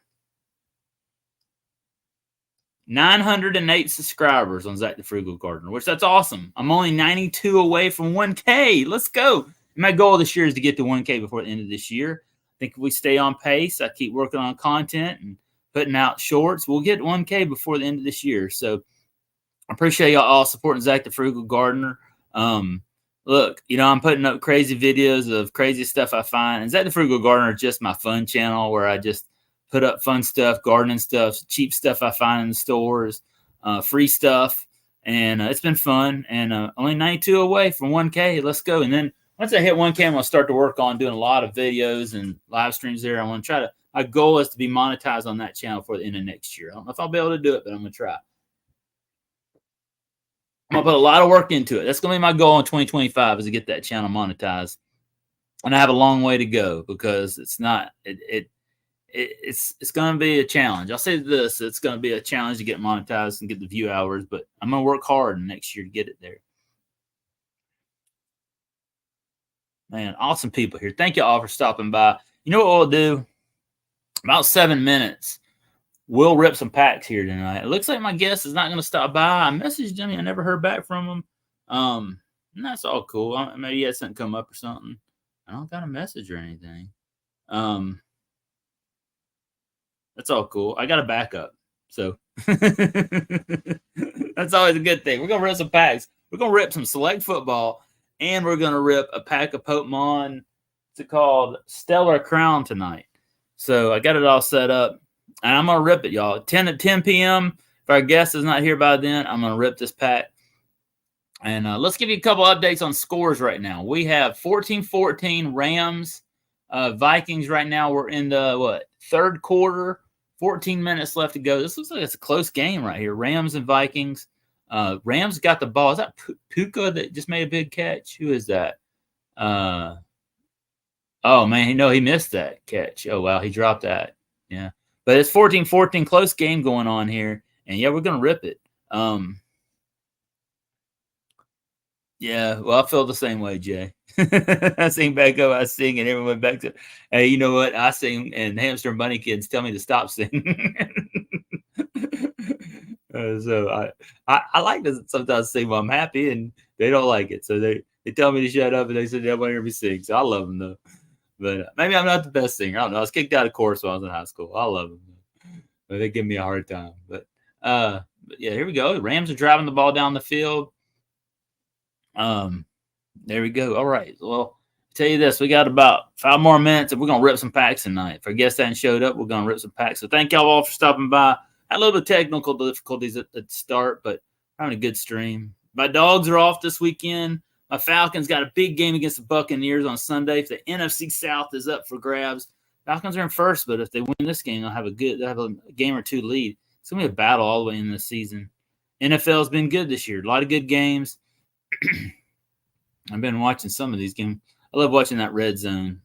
[SPEAKER 1] 908 subscribers on Zach the Frugal Gardener, which that's awesome. I'm only 92 away from 1K. Let's go. My goal this year is to get to 1K before the end of this year. I think if we stay on pace, I keep working on content and putting out shorts, we'll get 1K before the end of this year. So I appreciate y'all all supporting Zach the Frugal Gardener. Look, I'm putting up crazy videos of crazy stuff I find. And Zach the Frugal Gardener is just my fun channel where I just put up fun stuff, gardening stuff, cheap stuff I find in the stores, free stuff. And it's been fun. And only 92 away from 1K. Let's go. And then once I hit 1K, I'm going to start to work on doing a lot of videos and live streams there. I want to try to, my goal is to be monetized on that channel for the end of next year. I don't know if I'll be able to do it, but I'm going to try. I'm going to put a lot of work into it. That's going to be my goal in 2025 is to get that channel monetized. And I have a long way to go because it's not, it's going to be a challenge. I'll say this, it's going to be a challenge to get monetized and get the view hours, but I'm going to work hard next year to get it there. Man, awesome people here. Thank you all for stopping by. You know what we'll do? About 7 minutes. We'll rip some packs here tonight. It looks like my guest is not going to stop by. I messaged him. I never heard back from him. And that's all cool. Maybe he had something come up or something. I don't got a message or anything. That's all cool. I got a backup. So that's always a good thing. We're going to rip some packs. We're going to rip some select football. And we're going to rip a pack of Pokémon. It's called Stellar Crown tonight. So I got it all set up. And I'm going to rip it, y'all. 10 p.m. If our guest is not here by then, I'm going to rip this pack. And let's give you a couple updates on scores right now. We have 14-14 Rams, Vikings right now. We're in the, third quarter. 14 minutes left to go. This looks like it's a close game right here. Rams and Vikings. Rams got the ball. Is that Puka that just made a big catch? Who is that? Oh, man. He missed that catch. Oh, wow. He dropped that. Yeah. But it's 14-14, close game going on here. And, yeah, we're going to rip it. Yeah, well, I feel the same way, Jay. I sing back up, I sing, and everyone went back to, hey, you know what? I sing, and Hamster and Bunny Kids tell me to stop singing. So I like to sometimes sing while I'm happy, and they don't like it. So they tell me to shut up, and they said they don't want to hear me sing. So I love them, though. But maybe I'm not the best singer. I don't know. I was kicked out of chorus when I was in high school. I love them, but they give me a hard time. But yeah, here we go. Rams are driving the ball down the field. There we go. All right. Well, I'll tell you this, we got about 5 more minutes, and we're gonna rip some packs tonight. If our guests hadn't showed up, we're gonna rip some packs. So thank y'all all for stopping by. Had a little bit of technical difficulties at the start, but having a good stream. My dogs are off this weekend. My Falcons got a big game against the Buccaneers on Sunday. If the NFC South is up for grabs, Falcons are in first, but if they win this game, they'll have a game or two lead. It's gonna be a battle all the way in the season. NFL's been good this year. A lot of good games. I've been watching some of these games. I love watching that red zone,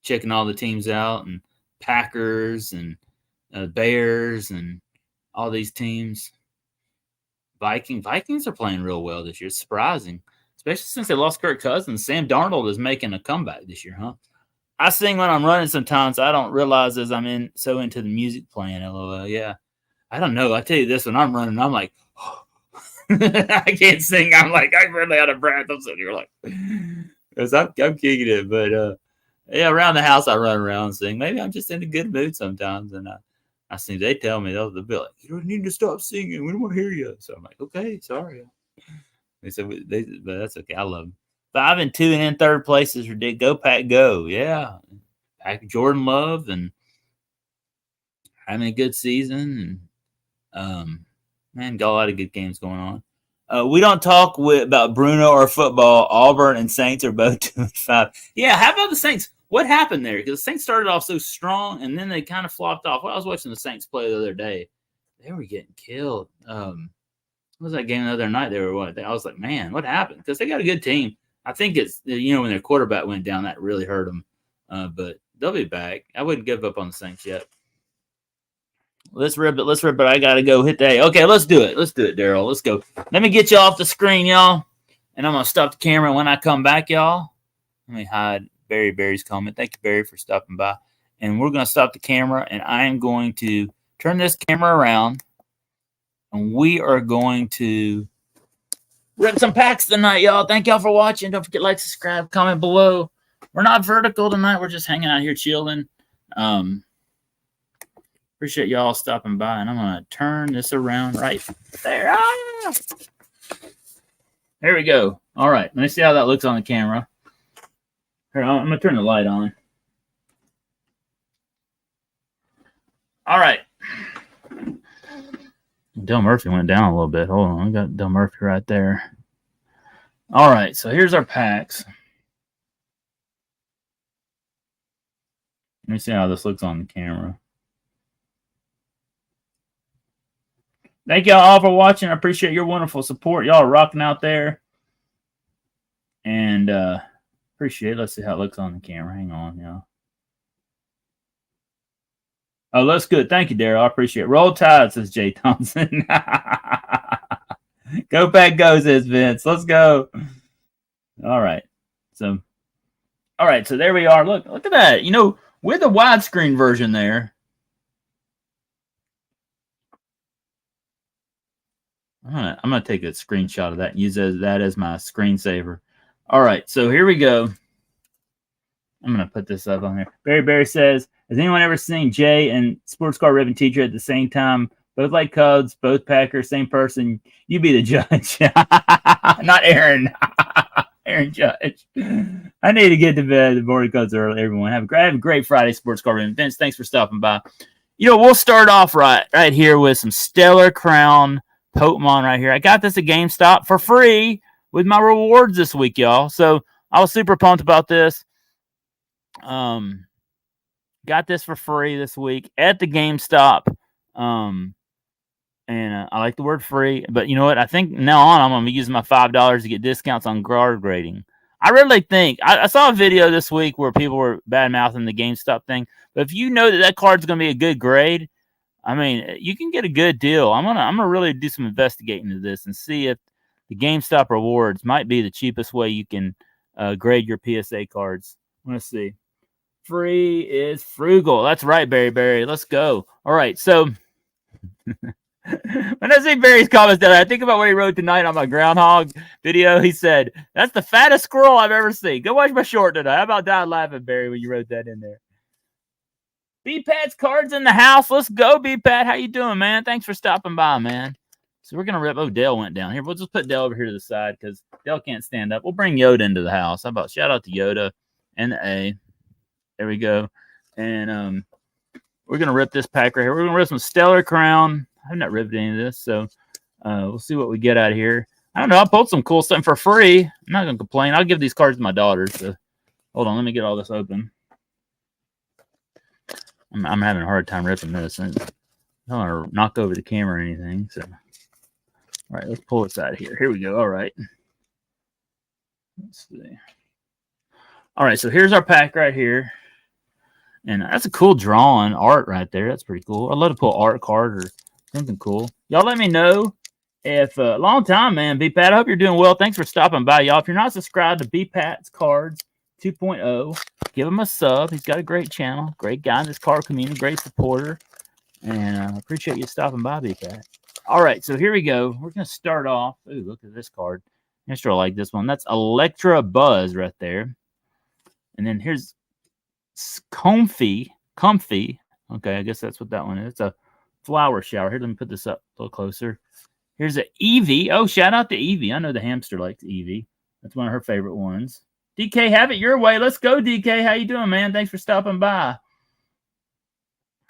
[SPEAKER 1] checking all the teams out, and Packers and Bears and all these teams. Vikings are playing real well this year. It's surprising, especially since they lost Kirk Cousins. Sam Darnold is making a comeback this year, huh? I sing when I'm running sometimes. I don't realize as I'm so into the music playing. LOL. Yeah, I don't know. I tell you this, when I'm running, I'm like, I can't sing. I'm like, I'm really out of breath. I'm sitting here like, because I'm kicking it. But yeah, around the house, I run around and sing. Maybe I'm just in a good mood sometimes. And I sing. They tell me, they'll be like, you don't need to stop singing. We don't want to hear you. So I'm like, okay, sorry. They said, but that's okay. I love them. 5 and 2 and in third place is ridiculous. Go Pack, go. Yeah. Pack Jordan Love and having a good season. And, man, got a lot of good games going on. We don't talk about Bruno or football. Auburn and Saints are both 2-5. Yeah, how about the Saints? What happened there? Because the Saints started off so strong, and then they kind of flopped off. Well, I was watching the Saints play the other day. They were getting killed. What was that game the other night? They were what? I was like, man, what happened? Because they got a good team. I think it's, when their quarterback went down, that really hurt them. But they'll be back. I wouldn't give up on the Saints yet. Let's rip it. I got to go hit that. Okay, let's do it, Daryl. Let's go. Let me get you off the screen, y'all. And I'm going to stop the camera when I come back, y'all. Let me hide Barry's comment. Thank you, Barry, for stopping by. And we're going to stop the camera, and I am going to turn this camera around. And we are going to rip some packs tonight, y'all. Thank y'all for watching. Don't forget to like, subscribe, comment below. We're not vertical tonight. We're just hanging out here chilling. Appreciate y'all stopping by, and I'm going to turn this around right there. There we go. All right. Let me see how that looks on the camera. Here, I'm going to turn the light on. All right. Del Murphy went down a little bit. Hold on. I got Del Murphy right there. All right. So here's our packs. Let me see how this looks on the camera. Thank y'all all for watching. I appreciate your wonderful support. Y'all are rocking out there. And appreciate it. Let's see how it looks on the camera. Hang on, y'all. Oh, that's good. Thank you, Daryl. I appreciate it. Roll Tide, says Jay Thompson. Go Pack, go, says Vince. Let's go. All right. So there we are. Look at that. With the widescreen version there. I'm gonna take a screenshot of that and use that as my screensaver. All right, so here we go. I'm gonna put this up on here. Barry says, has anyone ever seen Jay and Sports Car Ribbon Teacher at the same time? Both like Cubs, both Packers, same person. You be the judge. Not Aaron. Aaron Judge. I need to get to bed. The board goes early. Everyone have a great Friday, Sports Car Ribbon. Vince, thanks for stopping by. We'll start off right here with some Stellar Crown Pokémon right here. I got this at GameStop for free with my rewards this week, y'all. So I was super pumped about this. Got this for free this week at the GameStop. And I like the word free. But you know what? I think now on I'm going to be using my $5 to get discounts on guard grading. I really think I saw a video this week where people were bad mouthing the GameStop thing. But if you know that card's going to be a good grade, I mean, you can get a good deal. I'm gonna really do some investigating into this and see if the GameStop rewards might be the cheapest way you can grade your PSA cards. Let's see. Free is frugal. That's right, Barry. Let's go. All right, so When I see Barry's comments down there, I think about what he wrote tonight on my groundhog video. He said, "That's the fattest squirrel I've ever seen." Go watch my short tonight. I about died laughing, Barry, when you wrote that in there. B-Pat's cards in the house. Let's go, B-Pat. How you doing, man? Thanks for stopping by, man. So we're going to rip. Oh, Dale went down here. We'll just put Dale over here to the side because Dale can't stand up. We'll bring Yoda into the house. How about shout out to Yoda and the A. There we go. And we're going to rip this pack right here. We're going to rip some Stellar Crown. I've not ripped any of this, so we'll see what we get out of here. I don't know. I pulled some cool stuff for free. I'm not going to complain. I'll give these cards to my daughter. So hold on. Let me get all this open. I'm having a hard time ripping this. I don't want to knock over the camera or anything. So, all right, let's pull this out of here. Here we go. All right. Let's see. All right, so here's our pack right here. And that's a cool drawing art right there. That's pretty cool. I'd love to pull art card or something cool. Y'all let me know if long time, man. B-Pat, I hope you're doing well. Thanks for stopping by, y'all. If you're not subscribed to B-Pat's Cards 2.0, give him a sub. He's got a great channel. Great guy in this card community. Great supporter. And I appreciate you stopping by, B-Pat. All right, so here we go. We're going to start off. Ooh, look at this card. I sure like this one. That's Electra Buzz right there. And then here's Comfy. Okay, I guess that's what that one is. It's a flower shower. Here, let me put this up a little closer. Here's an Eevee. Oh, shout out to Eevee. I know the hamster likes Eevee. That's one of her favorite ones. DK, have it your way. Let's go, DK. How you doing, man? Thanks for stopping by.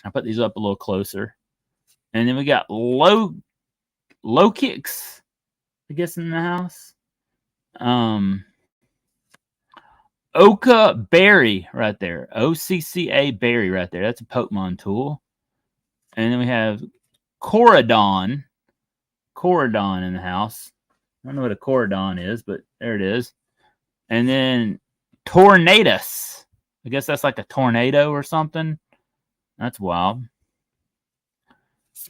[SPEAKER 1] I'll put these up a little closer. And then we got low kicks, I guess, in the house. Oka Berry right there. OCCA Berry right there. That's a Pokemon tool. And then we have Corridon. Corridon in the house. I don't know what a Corridon is, but there it is. And then Tornadus. I guess that's like a tornado or something. That's wild.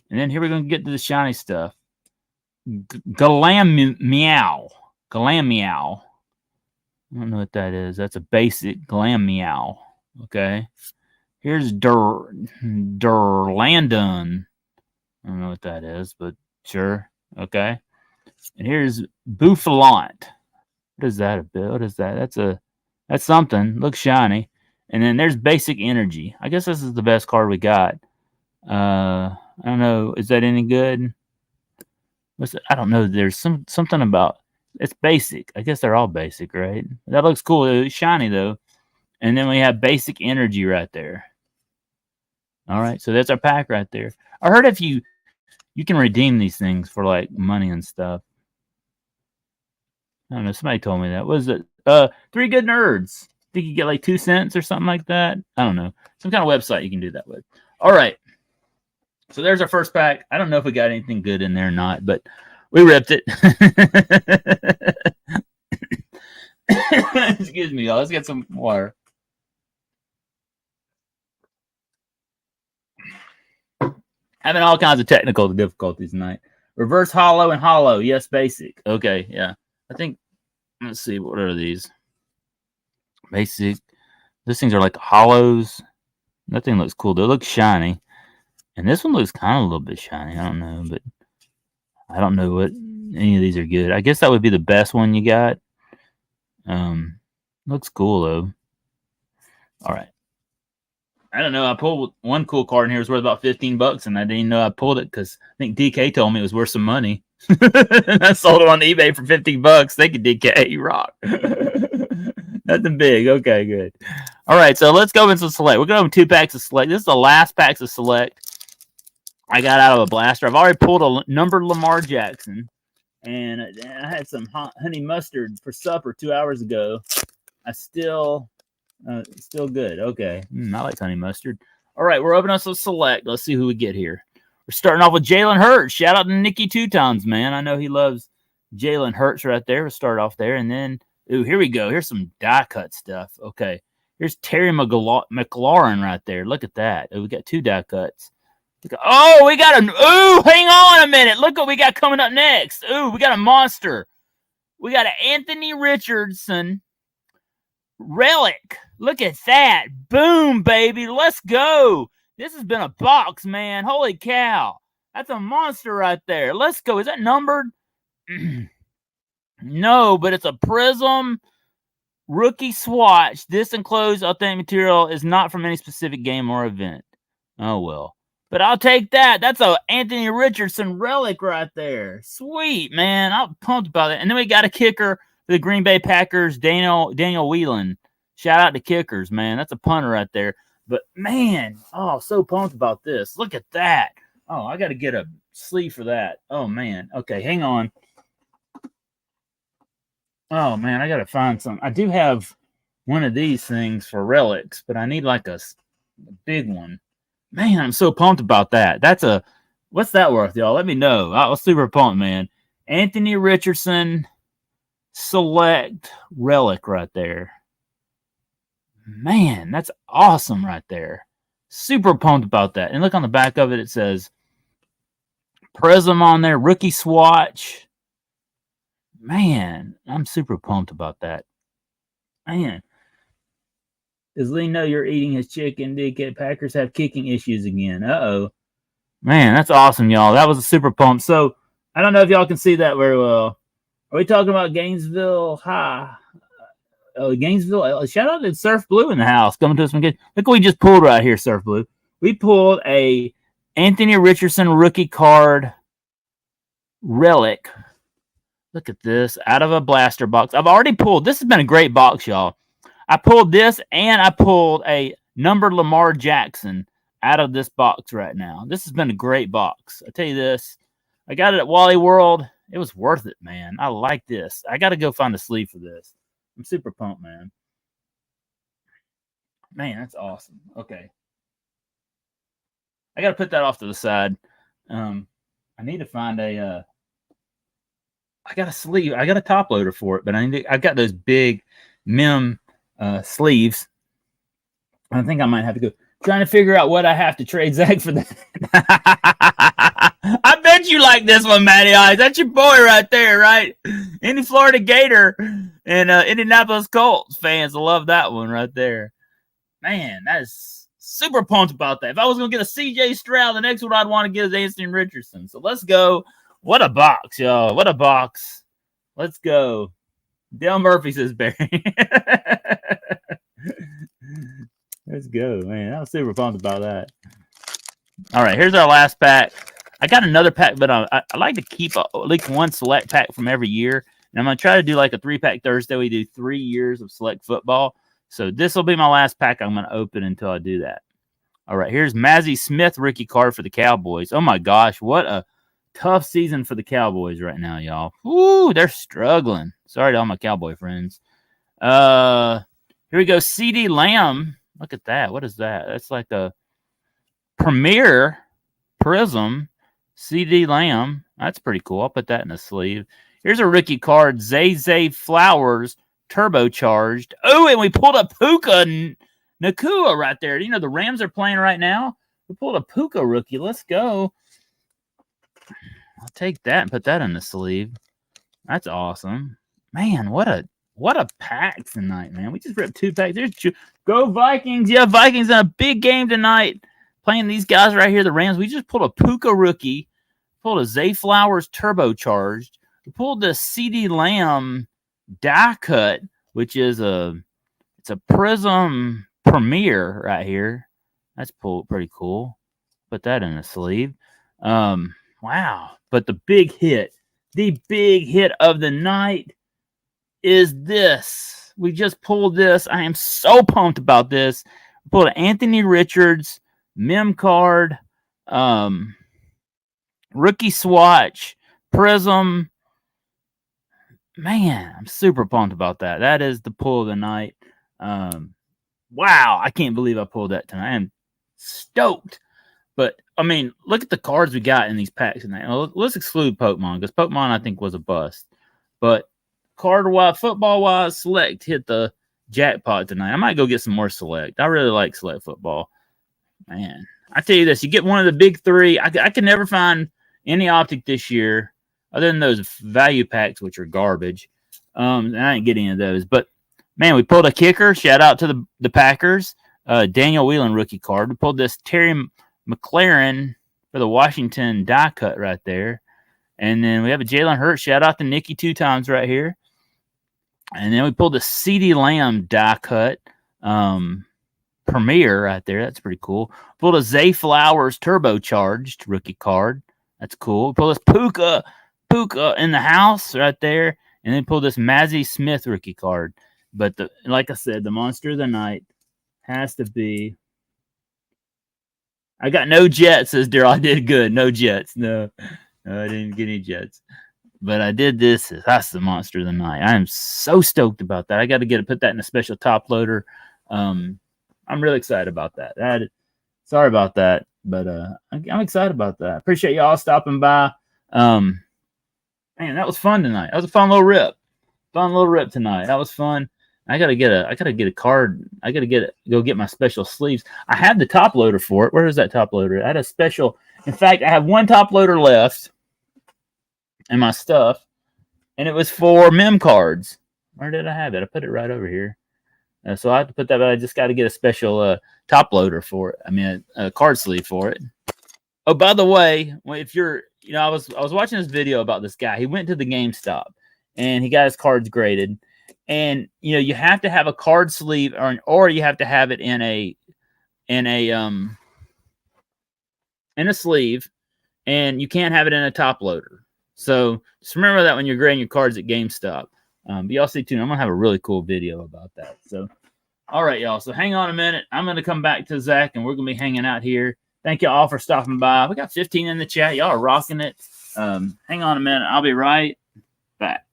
[SPEAKER 1] And then here we're going to get to the shiny stuff. Glameow. Glameow. I don't know what that is. That's a basic Glameow. Okay. Here's Durlandon. I don't know what that is, but sure. Okay. And here's Bouffalant. What is that about? What is that? That's something. Looks shiny. And then there's Basic Energy. I guess this is the best card we got. I don't know. Is that any good? I don't know. There's something about it's basic. I guess they're all basic, right? That looks cool. It's shiny though. And then we have Basic Energy right there. All right, so that's our pack right there. I heard if you can redeem these things for like money and stuff. I don't know. Somebody told me that. What is it? 3 Good Nerds. I think you get like 2 cents or something like that. I don't know. Some kind of website you can do that with. All right. So there's our first pack. I don't know if we got anything good in there or not, but we ripped it. Excuse me, y'all. Let's get some water. Having all kinds of technical difficulties tonight. Reverse hollow and hollow. Yes, basic. Okay, yeah. I think, let's see, what are these? Basic. These things are like hollows. That thing looks cool. They look shiny. And this one looks kind of a little bit shiny. I don't know, but I don't know what any of these are good. I guess that would be the best one you got. Looks cool, though. All right. I don't know. I pulled one cool card in here. It was worth about $15, and I didn't know I pulled it because I think DK told me it was worth some money. I sold it on eBay for $15. Thank you, DK. You rock. Nothing big. Okay, good. All right, so let's go into Select. We're going to 2 packs of Select. This is the last packs of Select I got out of a blaster. I've already pulled a numbered Lamar Jackson, and I had some honey mustard for supper 2 hours ago. I still good. Okay. I like honey mustard. All right, we're opening up some Select. Let's see who we get here. We're starting off with Jalen Hurts. Shout out to Nicky 2 times, man. I know he loves Jalen Hurts right there. We'll start off there. And then, here we go. Here's some die cut stuff. Okay. Here's Terry McLaurin right there. Look at that. We got 2 die cuts. Oh, we got hang on a minute. Look what we got coming up next. We got a monster. We got an Anthony Richardson relic. Look at that. Boom, baby. Let's go. This has been a box, man. Holy cow. That's a monster right there. Let's go. Is that numbered? No, but it's a Prism rookie swatch. This enclosed authentic material is not from any specific game or event. Oh, well. But I'll take that. That's a Anthony Richardson relic right there. Sweet, man. I'm pumped about it. And then we got a kicker for the Green Bay Packers, Daniel Whelan. Shout out to kickers, man. That's a punter right there. But, man, oh, so pumped about this. Look at that. Oh, I got to get a sleeve for that. Oh, man. Okay, hang on. Oh, man, I got to find some. I do have one of these things for relics, but I need like a big one. Man, I'm so pumped about that. What's that worth, y'all? Let me know. I was super pumped, man. Anthony Richardson Select relic right there. Man, that's awesome right there. Super pumped about that. And look on the back of it, it says Prism on there, rookie swatch. Man, I'm super pumped about that. Man. Does Lee know you're eating his chicken? DK Packers have kicking issues again. Uh-oh. Man, that's awesome, y'all. That was a super pump. So, I don't know if y'all can see that very well. Are we talking about Gainesville High? Gainesville. Shout out to Surf Blue in the house. Coming to us from Look what we just pulled right here, Surf Blue. We pulled a Anthony Richardson rookie card relic. Look at this. Out of a blaster box. I've already pulled. This has been a great box, y'all. I pulled this, and I pulled a numbered Lamar Jackson out of this box right now. This has been a great box. I tell you this. I got it at Wally World. It was worth it, man. I like this. I got to go find a sleeve for this. I'm super pumped, man. Man, that's awesome. Okay. I got to put that off to the side. I need to find a... I got a sleeve. I got a top loader for it, but I've got those big Mem sleeves. I think I might have to go trying to figure out what I have to trade Zach for that. I bet you like this one, Matty Eyes. That's your boy right there, right? Any Florida Gator and Indianapolis Colts fans will love that one right there. Man, that is super pumped about that. If I was going to get a CJ Stroud, the next one I'd want to get is Anthony Richardson. So let's go. What a box, y'all. What a box. Let's go. Dale Murphy says Barry. Let's go, man. I was super pumped about that. All right, here's our last pack. I got another pack, but I like to keep at least one select pack from every year. And I'm going to try to do like a 3-pack Thursday. We do 3 years of select football. So this will be my last pack I'm going to open until I do that. All right, here's Mazzie Smith rookie card for the Cowboys. Oh, my gosh. What a tough season for the Cowboys right now, y'all. Ooh, they're struggling. Sorry to all my Cowboy friends. Here we go. CD Lamb. Look at that. What is that? That's like a Premier Prism CD Lamb. That's pretty cool. I'll put that in the sleeve. Here's a rookie card. Zay Flowers turbocharged. Oh, and we pulled a Puka Nakua right there. You know, the Rams are playing right now. We pulled a Puka rookie. Let's go. I'll take that and put that in the sleeve. That's awesome. Man, what a pack tonight, man. We just ripped 2 packs. Go Vikings. Yeah, Vikings in a big game tonight. Playing these guys right here, the Rams. We just pulled a Puka rookie. Pulled a Zay Flowers turbocharged. We pulled the CD Lamb die cut, which is it's a Prism Premier right here. That's pretty cool. Put that in the sleeve. Wow. But the big hit of the night is this. We just pulled this. I am so pumped about this. We pulled an Anthony Richards mem card, rookie swatch, Prism. Man, I'm super pumped about that. That is the pull of the night. Wow, I can't believe I pulled that tonight. I am stoked. But, I mean, look at the cards we got in these packs tonight. Let's exclude Pokemon, because Pokemon, I think, was a bust. But card-wise, football-wise, Select hit the jackpot tonight. I might go get some more Select. I really like Select football. Man, I tell you this, you get one of the big 3. I can never find any Optic this year, other than those value packs, which are garbage. And I didn't get any of those. But, man, we pulled a kicker. Shout out to the Packers. Daniel Whelan rookie card. We pulled this Terry McLaurin for the Washington die cut right there. And then we have a Jalen Hurts. Shout out to Nikki 2 times right here. And then we pulled the CeeDee Lamb die cut premiere right there. That's pretty cool. Pulled a Zay Flowers turbocharged rookie card. That's cool. We pulled this Puka in the house right there. And then pulled this Mazzie Smith rookie card. But like I said, the monster of the night has to be. I got no Jets, says Daryl. I did good. No Jets. No, I didn't get any Jets. But I did this. That's the monster of the night. I am so stoked about that. I got to put that in a special top loader. I'm really excited about that. Sorry about that, but I'm excited about that. Appreciate y'all stopping by. Man, that was fun tonight. That was a fun little rip. Tonight. That was fun. I gotta get a card. I gotta go get my special sleeves. I had the top loader for it. Where is that top loader? I had a special. In fact, I have one top loader left in my stuff, and it was for mem cards. Where did I have it? I put it right over here. So I have to put that, but I just got to get a special top loader for it. I mean, a card sleeve for it. Oh, by the way, if you're, I was watching this video about this guy. He went to the GameStop and he got his cards graded. And you have to have a card sleeve, or you have to have it in a sleeve, and you can't have it in a top loader. So just remember that when you're grading your cards at GameStop. But y'all stay tuned. I'm gonna have a really cool video about that. So, all right, y'all. So hang on a minute. I'm gonna come back to Zach, and we're gonna be hanging out here. Thank you all for stopping by. We got 15 in the chat. Y'all are rocking it. Hang on a minute. I'll be right back.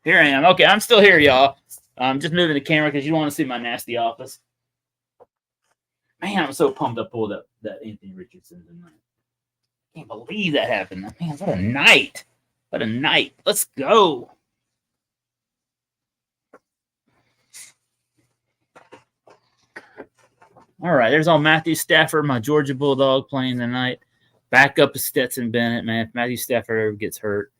[SPEAKER 1] Here I am. Okay, I'm still here, y'all. I'm just moving the camera because you don't want to see my nasty office. Man, I'm so pumped I pulled up that Anthony Richardson tonight. Can't believe that happened. Man, what a night. What a night. Let's go. All right, there's all Matthew Stafford, my Georgia Bulldog, playing tonight. Backup is Stetson Bennett, man. If Matthew Stafford ever gets hurt.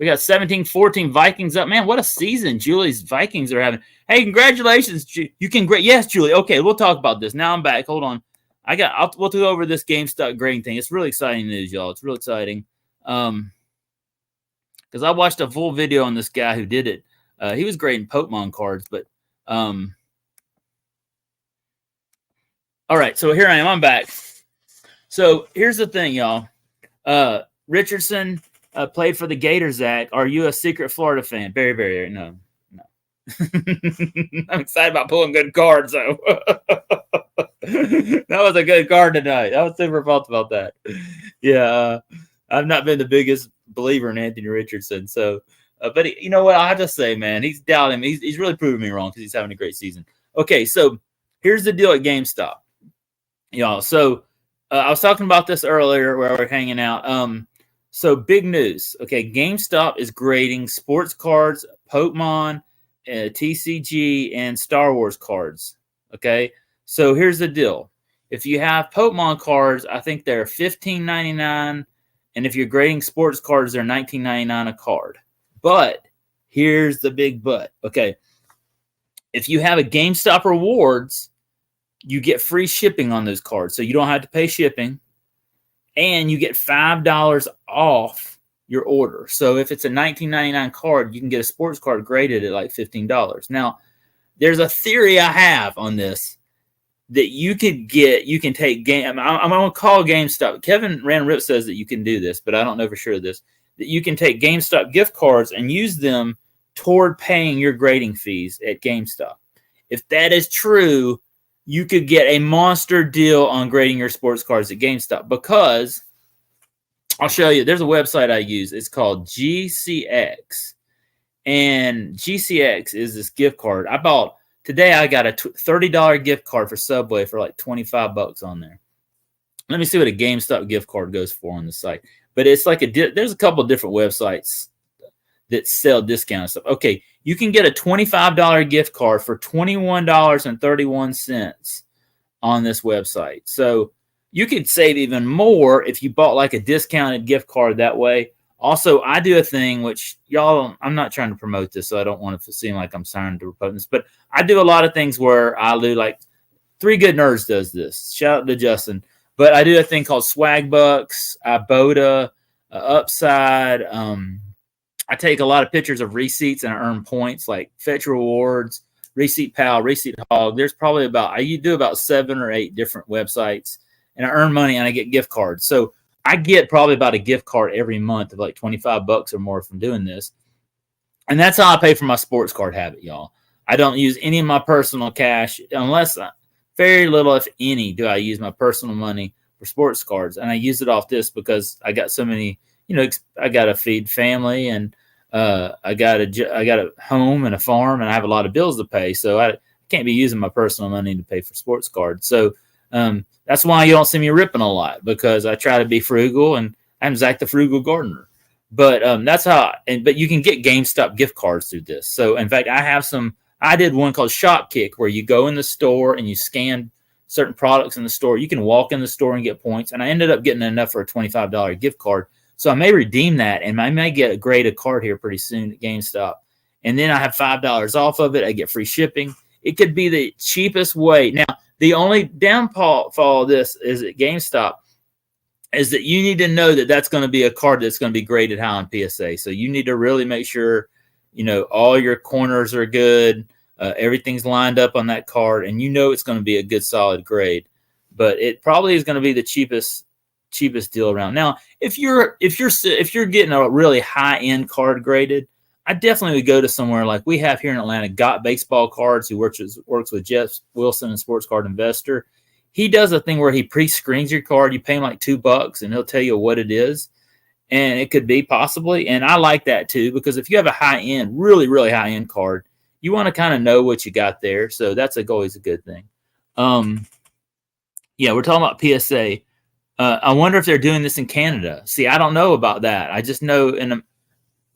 [SPEAKER 1] We got 17-14 Vikings up. Man, what a season Julie's Vikings are having. Hey, congratulations. You can grade. Yes, Julie. Okay, we'll talk about this. Now I'm back. Hold on. We'll go over this GameStop grading thing. It's really exciting news, y'all. It's real exciting. Because I watched a full video on this guy who did it. He was grading Pokemon cards, but all right, so here I am. I'm back. So here's the thing, y'all. Richardson played for the Gators, Zach. Are you a secret Florida fan? Very, very, no. I'm excited about pulling good cards, though. That was a good card tonight. I was super pumped about that. Yeah, I've not been the biggest believer in Anthony Richardson. So, but you know what? I'll just say, man, he's doubting me. He's really proving me wrong because he's having a great season. Okay, so here's the deal at GameStop, y'all. So I was talking about this earlier where we're hanging out. So big news. Okay, GameStop is grading sports cards, Pokemon, TCG, and Star Wars cards. Okay, so here's the deal. If you have Pokemon cards, I think they're $15.99, and if you're grading sports cards, they're $19.99 a card. But here's the big but. Okay, if you have a GameStop Rewards, you get free shipping on those cards, so you don't have to pay shipping. And you get $5 off your order. So if it's a $19.99 card, you can get a sports card graded at like $15. Now, there's a theory I have on this that you can take game. I'm going to call GameStop. Kevin Randrip says that you can do this, but I don't know for sure of this. That you can take GameStop gift cards and use them toward paying your grading fees at GameStop. If that is true, you could get a monster deal on grading your sports cards at GameStop because I'll show you. There's a website I use. It's called GCX. And GCX is this gift card. I got a $30 gift card for Subway for like $25 on there. Let me see what a GameStop gift card goes for on the site. But it's like there's a couple of different websites that sell discount stuff. Okay, you can get a $25 gift card for $21.31 on this website. So you could save even more if you bought like a discounted gift card that way. Also, I do a thing which y'all, I'm not trying to promote this, so I don't want it to seem like I'm trying to promote this, but I do a lot of things where I do like Three Good Nerds does this. Shout out to Justin. But I do a thing called Swag Bucks, Ibotta, Upside. I take a lot of pictures of receipts and I earn points like Fetch Rewards, Receipt Pal, Receipt Hog. There's probably I do about 7 or 8 different websites, and I earn money and I get gift cards. So I get probably about a gift card every month of like $25 or more from doing this. And that's how I pay for my sports card habit, y'all. I don't use any of my personal cash unless very little, if any, do I use my personal money for sports cards. And I use it off this because I got so many, I got to feed family and I got a home and a farm and I have a lot of bills to pay. So I can't be using my personal money to pay for sports cards. So that's why you don't see me ripping a lot, because I try to be frugal and I'm Zach the Frugal Gardener. But that's how, but you can get GameStop gift cards through this. So in fact, I did one called Shopkick where you go in the store and you scan certain products in the store. You can walk in the store and get points. And I ended up getting enough for a $25 gift card. So I may redeem that and I may get a graded card here pretty soon at GameStop. And then I have $5 off of it. I get free shipping. It could be the cheapest way. Now, the only downfall of this is at GameStop is that you need to know that that's going to be a card that's going to be graded high on PSA. So you need to really make sure, all your corners are good. Everything's lined up on that card, and it's going to be a good solid grade. But it probably is going to be the cheapest deal around. Now, if you're getting a really high end card graded, I definitely would go to somewhere like we have here in Atlanta. Got Baseball Cards, who works with Jeff Wilson and Sports Card Investor. He does a thing where he pre-screens your card. You pay him like $2, and he'll tell you what it is, and it could be possibly. And I like that too, because if you have a high end, really really high end card, you want to kind of know what you got there. So that's always a good thing. Yeah, we're talking about PSA. I wonder if they're doing this in Canada. See, I don't know about that. I just know in a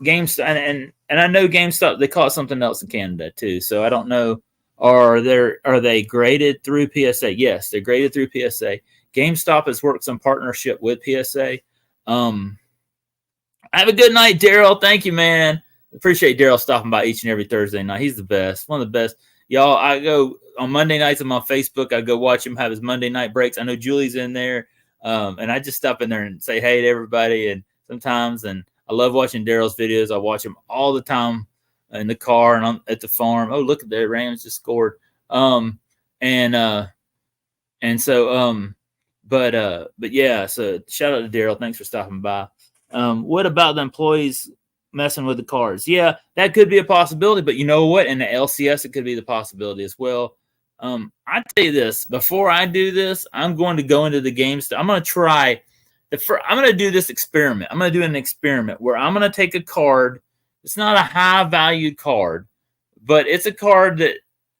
[SPEAKER 1] GameStop, and I know GameStop, they call it something else in Canada too. So I don't know. Are they graded through PSA? Yes, they're graded through PSA. GameStop has worked some partnership with PSA. Have a good night, Daryl. Thank you, man. Appreciate Daryl stopping by each and every Thursday night. He's the best, one of the best. Y'all, I go on Monday nights on my Facebook. I go watch him have his Monday night breaks. I know Julie's in there, and I just stop in there and say hey to everybody. And sometimes, and I love watching Daryl's videos. I watch him all the time in the car and I'm at the farm. Oh, look at that, Rams just scored. But yeah, so shout out to Daryl. Thanks for stopping by. What about the employees messing with the cards? Yeah, that could be a possibility, but you know what? In the LCS, it could be the possibility as well. I tell you this, before I do this, I'm going to go into the GameStop. I'm going to try I'm going to do this experiment. I'm going to do an experiment where I'm going to take a card. It's not a high valued card, but it's a card that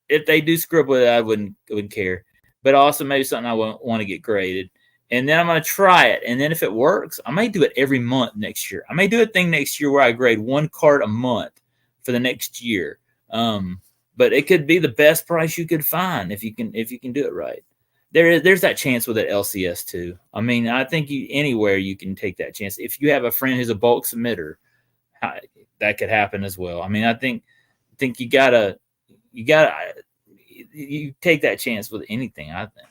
[SPEAKER 1] if they do scribble with it, I wouldn't care. But also maybe something I want to get graded. And then I'm going to try it. And then if it works, I may do it every month next year. I may do a thing next year where I grade one card a month for the next year. But it could be the best price you could find if you can do it right. There's that chance with that LCS too. I mean, I think anywhere you can take that chance. If you have a friend who's a bulk submitter, that could happen as well. I mean, I think you take that chance with anything. I think,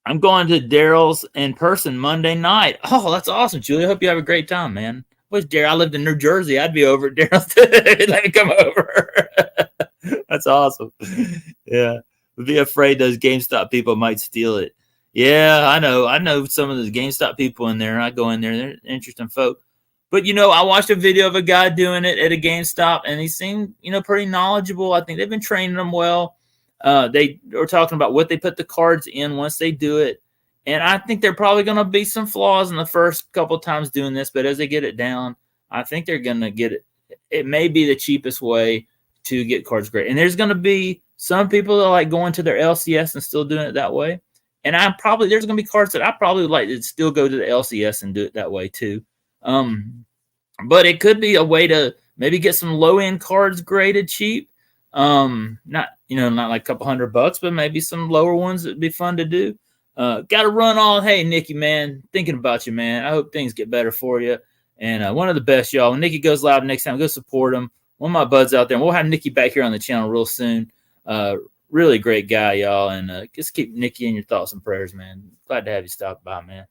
[SPEAKER 1] I'm going to Daryl's in person Monday night. Oh, that's awesome, Julie. I hope you have a great time, man. Where's Daryl? I lived in New Jersey. I'd be over at Daryl's. Let me come over. That's awesome. Yeah. Be afraid those GameStop people might steal it. Yeah, I know some of those GameStop people in there. I go in there. They're interesting folk. But, I watched a video of a guy doing it at a GameStop, and he seemed, pretty knowledgeable. I think they've been training them well. They were talking about what they put the cards in once they do it. And I think there are probably going to be some flaws in the first couple of times doing this, but as they get it down, I think they're going to get it. It may be the cheapest way to get cards graded. And there's going to be some people that like going to their LCS and still doing it that way. And there's going to be cards that I probably would like to still go to the LCS and do it that way too. But it could be a way to maybe get some low end cards graded cheap. Not like a couple $100, but maybe some lower ones that'd be fun to do. Got to run on. Hey, Nikki, man, thinking about you, man. I hope things get better for you. And one of the best, y'all. When Nikki goes live next time, go support him. One of my buds out there, and we'll have Nikki back here on the channel real soon. really great guy, y'all. And just keep Nikki in your thoughts and prayers, man. Glad to have you stop by, man.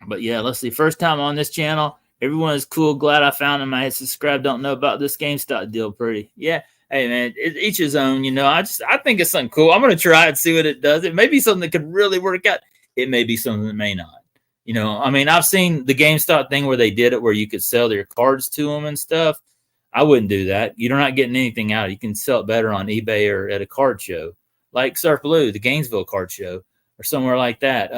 [SPEAKER 1] But yeah, let's see. First time on this channel. Everyone is cool. Glad I found him. I had subscribed. Don't know about this GameStop deal. Pretty. Yeah. Hey man, each his own. You know, I think it's something cool. I'm gonna try and see what it does. It may be something that could really work out. It may be something that may not. You know, I mean, I've seen the GameStop thing where they did it where you could sell their cards to them and stuff. I wouldn't do that. You're not getting anything out. You can sell it better on eBay or at a card show like Surf Blue, the Gainesville card show, or somewhere like that.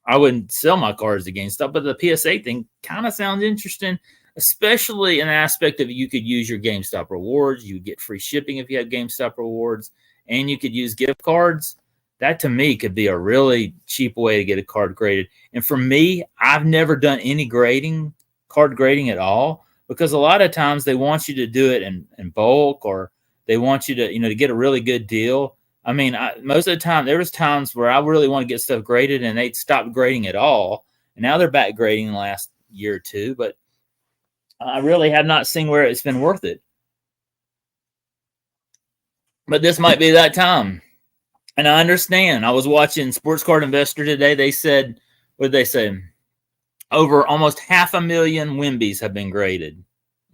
[SPEAKER 1] I wouldn't sell my cards to GameStop, but the PSA thing kind of sounds interesting, especially in the aspect of you could use your GameStop rewards. You would get free shipping if you have GameStop rewards, and you could use gift cards. That to me could be a really cheap way to get a card graded. And for me, I've never done any card grading at all, because a lot of times they want you to do it in bulk, or they want you to, to get a really good deal. I mean, most of the time, there was times where I really want to get stuff graded, and they'd stop grading at all. And now they're back grading in the last year or two, but I really have not seen where it's been worth it. But this might be that time. And I understand. I was watching Sports Card Investor today. They said, what did they say? Over almost 500,000 Wimbies have been graded.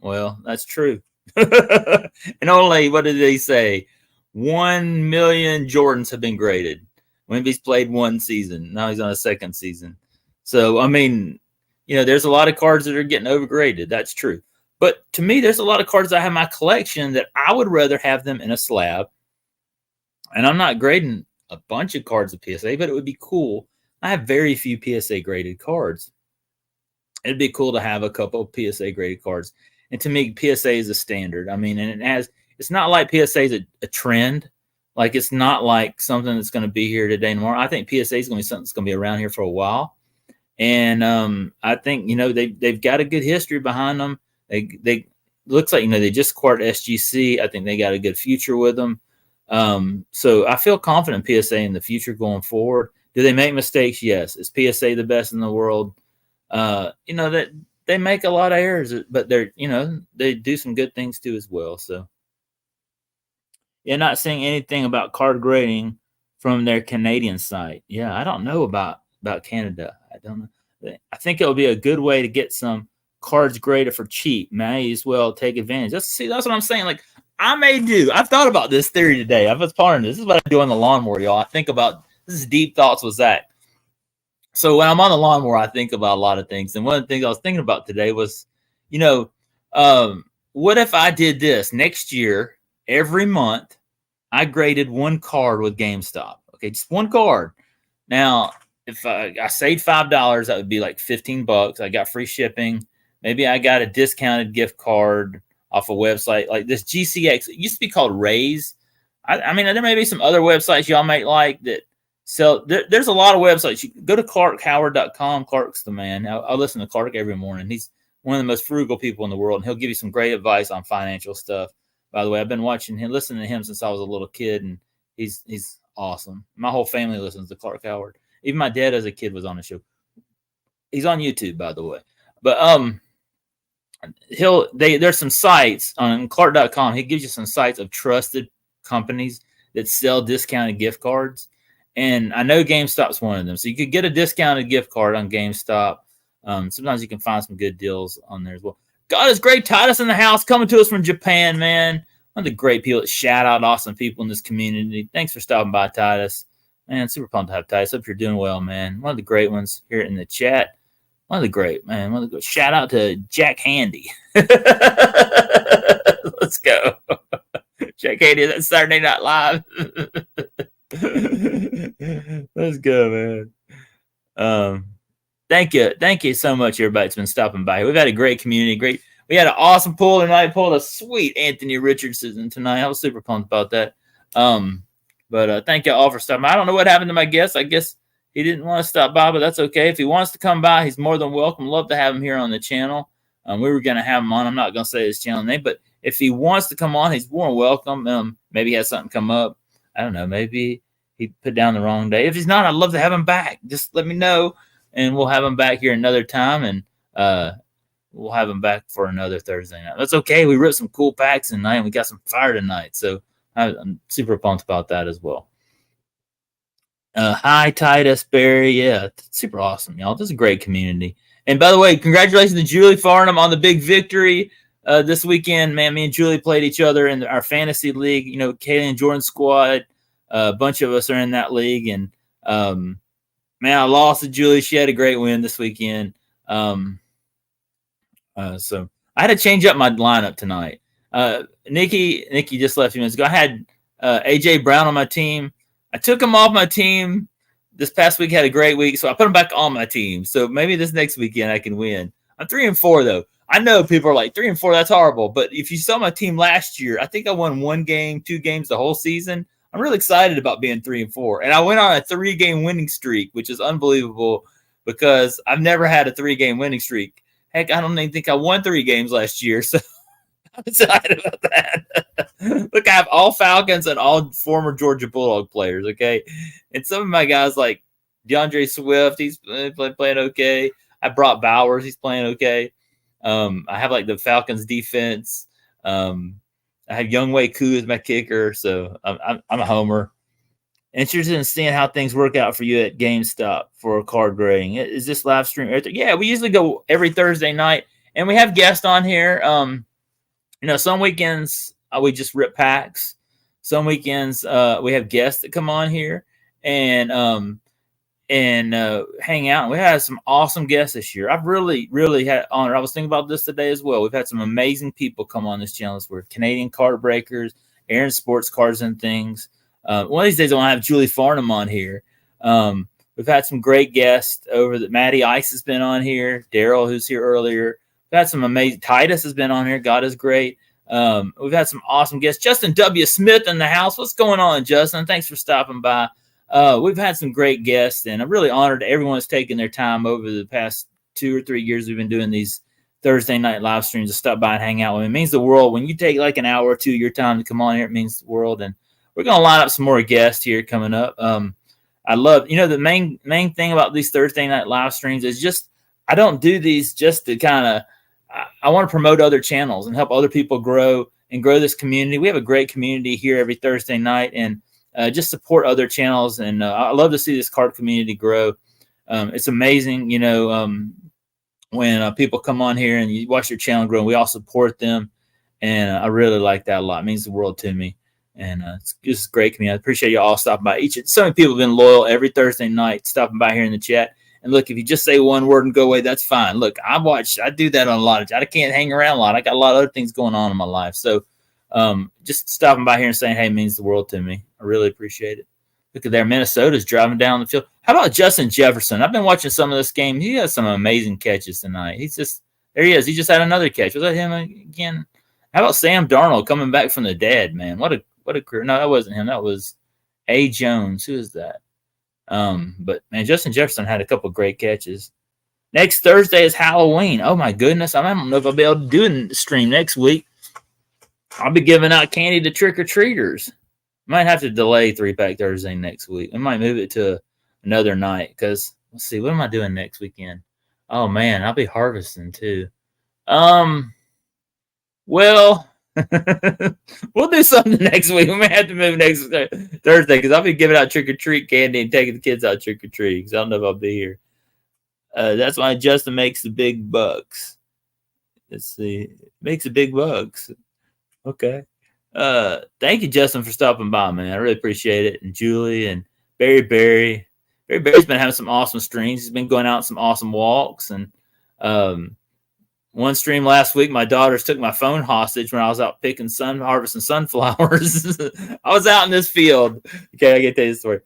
[SPEAKER 1] Well, that's true. And only, what did they say? 1 million Jordans have been graded. Wimby's played one season. Now he's on a second season. So, I mean, there's a lot of cards that are getting overgraded. That's true. But to me, there's a lot of cards I have in my collection that I would rather have them in a slab. And I'm not grading a bunch of cards of PSA, but it would be cool. I have very few PSA graded cards. It'd be cool to have a couple of PSA graded cards. And to me, PSA is a standard. I mean, and it's not like PSA is a trend. Like, it's not like something that's going to be here today and tomorrow. I think PSA is going to be something that's going to be around here for a while. And I think, they've got a good history behind them. They looks like, they just acquired SGC. I think they got a good future with them. So I feel confident in PSA in the future going forward. Do they make mistakes? Yes. Is PSA the best in the world? That they make a lot of errors, but they do some good things too as well. So yeah, not seeing anything about card grading from their Canadian site. Yeah, I don't know about Canada. I don't know. I think it would be a good way to get some cards graded for cheap. May as well take advantage. That's what I'm saying. Like, I've thought about this theory today. I was pondering this. This is what I do on the lawnmower, y'all. I think about, this is deep thoughts with Zach. So when I'm on the lawnmower, I think about a lot of things. And one of the things I was thinking about today was, what if I did this next year, every month, I graded one card with GameStop. Okay, just one card. Now, if I saved $5, that would be like $15. I got free shipping. Maybe I got a discounted gift card off a website like this GCX. It used to be called Raise. I mean, there may be some other websites y'all might like that sell. There's a lot of websites. You go to ClarkHoward.com. Clark's the man. I listen to Clark every morning. He's one of the most frugal people in the world, and he'll give you some great advice on financial stuff. By the way, I've been watching him, listening to him since I was a little kid, and he's awesome. My whole family listens to Clark Howard. Even my dad as a kid was on the show. He's on YouTube, by the way. But there's some sites on Clark.com. He gives you some sites of trusted companies that sell discounted gift cards. And I know GameStop's one of them. So you could get a discounted gift card on GameStop. Sometimes you can find some good deals on there as well. God is great. Titus in the house, coming to us from Japan, man. One of the great people that shout out awesome people in this community. Thanks for stopping by, Titus. Man, super pumped to have Titus. Hope you're doing well, man. One of the great ones here in the chat. One of the great, man. One of the great. Shout out to Jack Handy. Let's go. Jack Handy, that's Saturday Night Live. Let's go, man. Thank you so much, everybody that's been stopping by. We've had a great community. We had an awesome pool tonight. Pulled a sweet Anthony Richardson tonight. I was super pumped about that. But thank you all for stopping by. I don't know what happened to my guest. I guess he didn't want to stop by, but that's okay. If he wants to come by, he's more than welcome. Love to have him here on the channel. We were going to have him on. I'm not going to say his channel name, but if he wants to come on, he's more welcome. Maybe he has something come up. I don't know. Maybe he put down the wrong day. If he's not, I'd love to have him back. Just let me know, and we'll have him back here another time. And we'll have them back for another Thursday night. That's okay. We ripped some cool packs tonight, and we got some fire tonight. So I'm super pumped about that as well. Hi, Titus, Barry. Yeah, super awesome, y'all. This is a great community. And by the way, congratulations to Julie Farnham on the big victory this weekend. Man, me and Julie played each other in our fantasy league. You know, Kaylee and Jordan squad. A bunch of us are in that league. And, man, I lost to Julie. She had a great win this weekend. So I had to change up my lineup tonight. Nikki just left a few minutes ago. I had AJ Brown on my team. I took him off my team this past week. Had a great week, so I put him back on my team. So maybe this next weekend I can win. I'm 3-4 though. I know people are like 3-4. That's horrible, but if you saw my team last year, I think I won 1 game, 2 games the whole season. I'm really excited about being 3-4, and I went on a 3-game winning streak, which is unbelievable because I've never had a 3-game winning streak. Heck, I don't even think I won 3 games last year, so I'm excited about that. Look, I have all Falcons and all former Georgia Bulldog players, okay? And some of my guys like DeAndre Swift, he's playing okay. I brought Bowers, he's playing okay. I have like the Falcons defense. I have Younghoe Koo as my kicker, so I'm a homer. Interested in seeing how things work out for you at GameStop for card grading. Is this live stream? Yeah, we usually go every Thursday night, and we have guests on here. You know, some weekends we just rip packs. Some weekends we have guests that come on here and hang out. We had some awesome guests this year. I've really had honor. I was thinking about this today as well. We've had some amazing people come on this channel. We're Canadian Card Breakers, Aaron Sports Cards and Things. One of these days I want to have Julie Farnham on here. We've had some great guests over that. Matty Ice has been on here. Daryl, who's here earlier. We've had some amazing. Titus has been on here. God is great. We've had some awesome guests. Justin W. Smith in the house. What's going on, Justin? Thanks for stopping by. We've had some great guests, and I'm really honored that everyone's taken their time over the past 2 or 3 years we've been doing these Thursday night live streams to stop by and hang out with me. It means the world. When you take like an hour or 2 of your time to come on here, it means the world. And we're going to line up some more guests here coming up. I love, you know, the main thing about these Thursday night live streams is just, I don't do these just to kind of, I want to promote other channels and help other people grow and grow this community. We have a great community here every Thursday night, and just support other channels. And I love to see this card community grow. It's amazing, you know, when people come on here and you watch your channel grow, and we all support them. And I really like that a lot. It means the world to me. And it's just great community. I appreciate you all stopping by. So many people have been loyal every Thursday night, stopping by here in the chat. And look, if you just say one word and go away, that's fine. Look, I do that on a lot of, I can't hang around a lot. I got a lot of other things going on in my life. So just stopping by here and saying, hey, means the world to me. I really appreciate it. Look at there. Minnesota's driving down the field. How about Justin Jefferson? I've been watching some of this game. He has some amazing catches tonight. There he is. He just had another catch. Was that him again? How about Sam Darnold coming back from the dead, man? What a career. No, that wasn't him. That was A. Jones. Who is that? But man, Justin Jefferson had a couple great catches. Next Thursday is Halloween. Oh my goodness. I don't know if I'll be able to do a stream next week. I'll be giving out candy to trick-or-treaters. Might have to delay 3-Pack Thursday next week. We might move it to another night because let's see, what am I doing next weekend? Oh man, I'll be harvesting too. Well, we'll do something next week. We may have to move next Thursday because I'll be giving out trick-or-treat candy and taking the kids out trick-or-treat because I don't know if I'll be here. That's why Justin makes the big bucks. Let's see. Makes the big bucks. Okay. Thank you, Justin, for stopping by, man. I really appreciate it. And Julie and Barry. Barry Barry's been having some awesome streams. He's been going out on some awesome walks. And one stream last week, my daughters took my phone hostage when I was out harvesting sunflowers. I was out in this field. Okay, I get to tell you the story.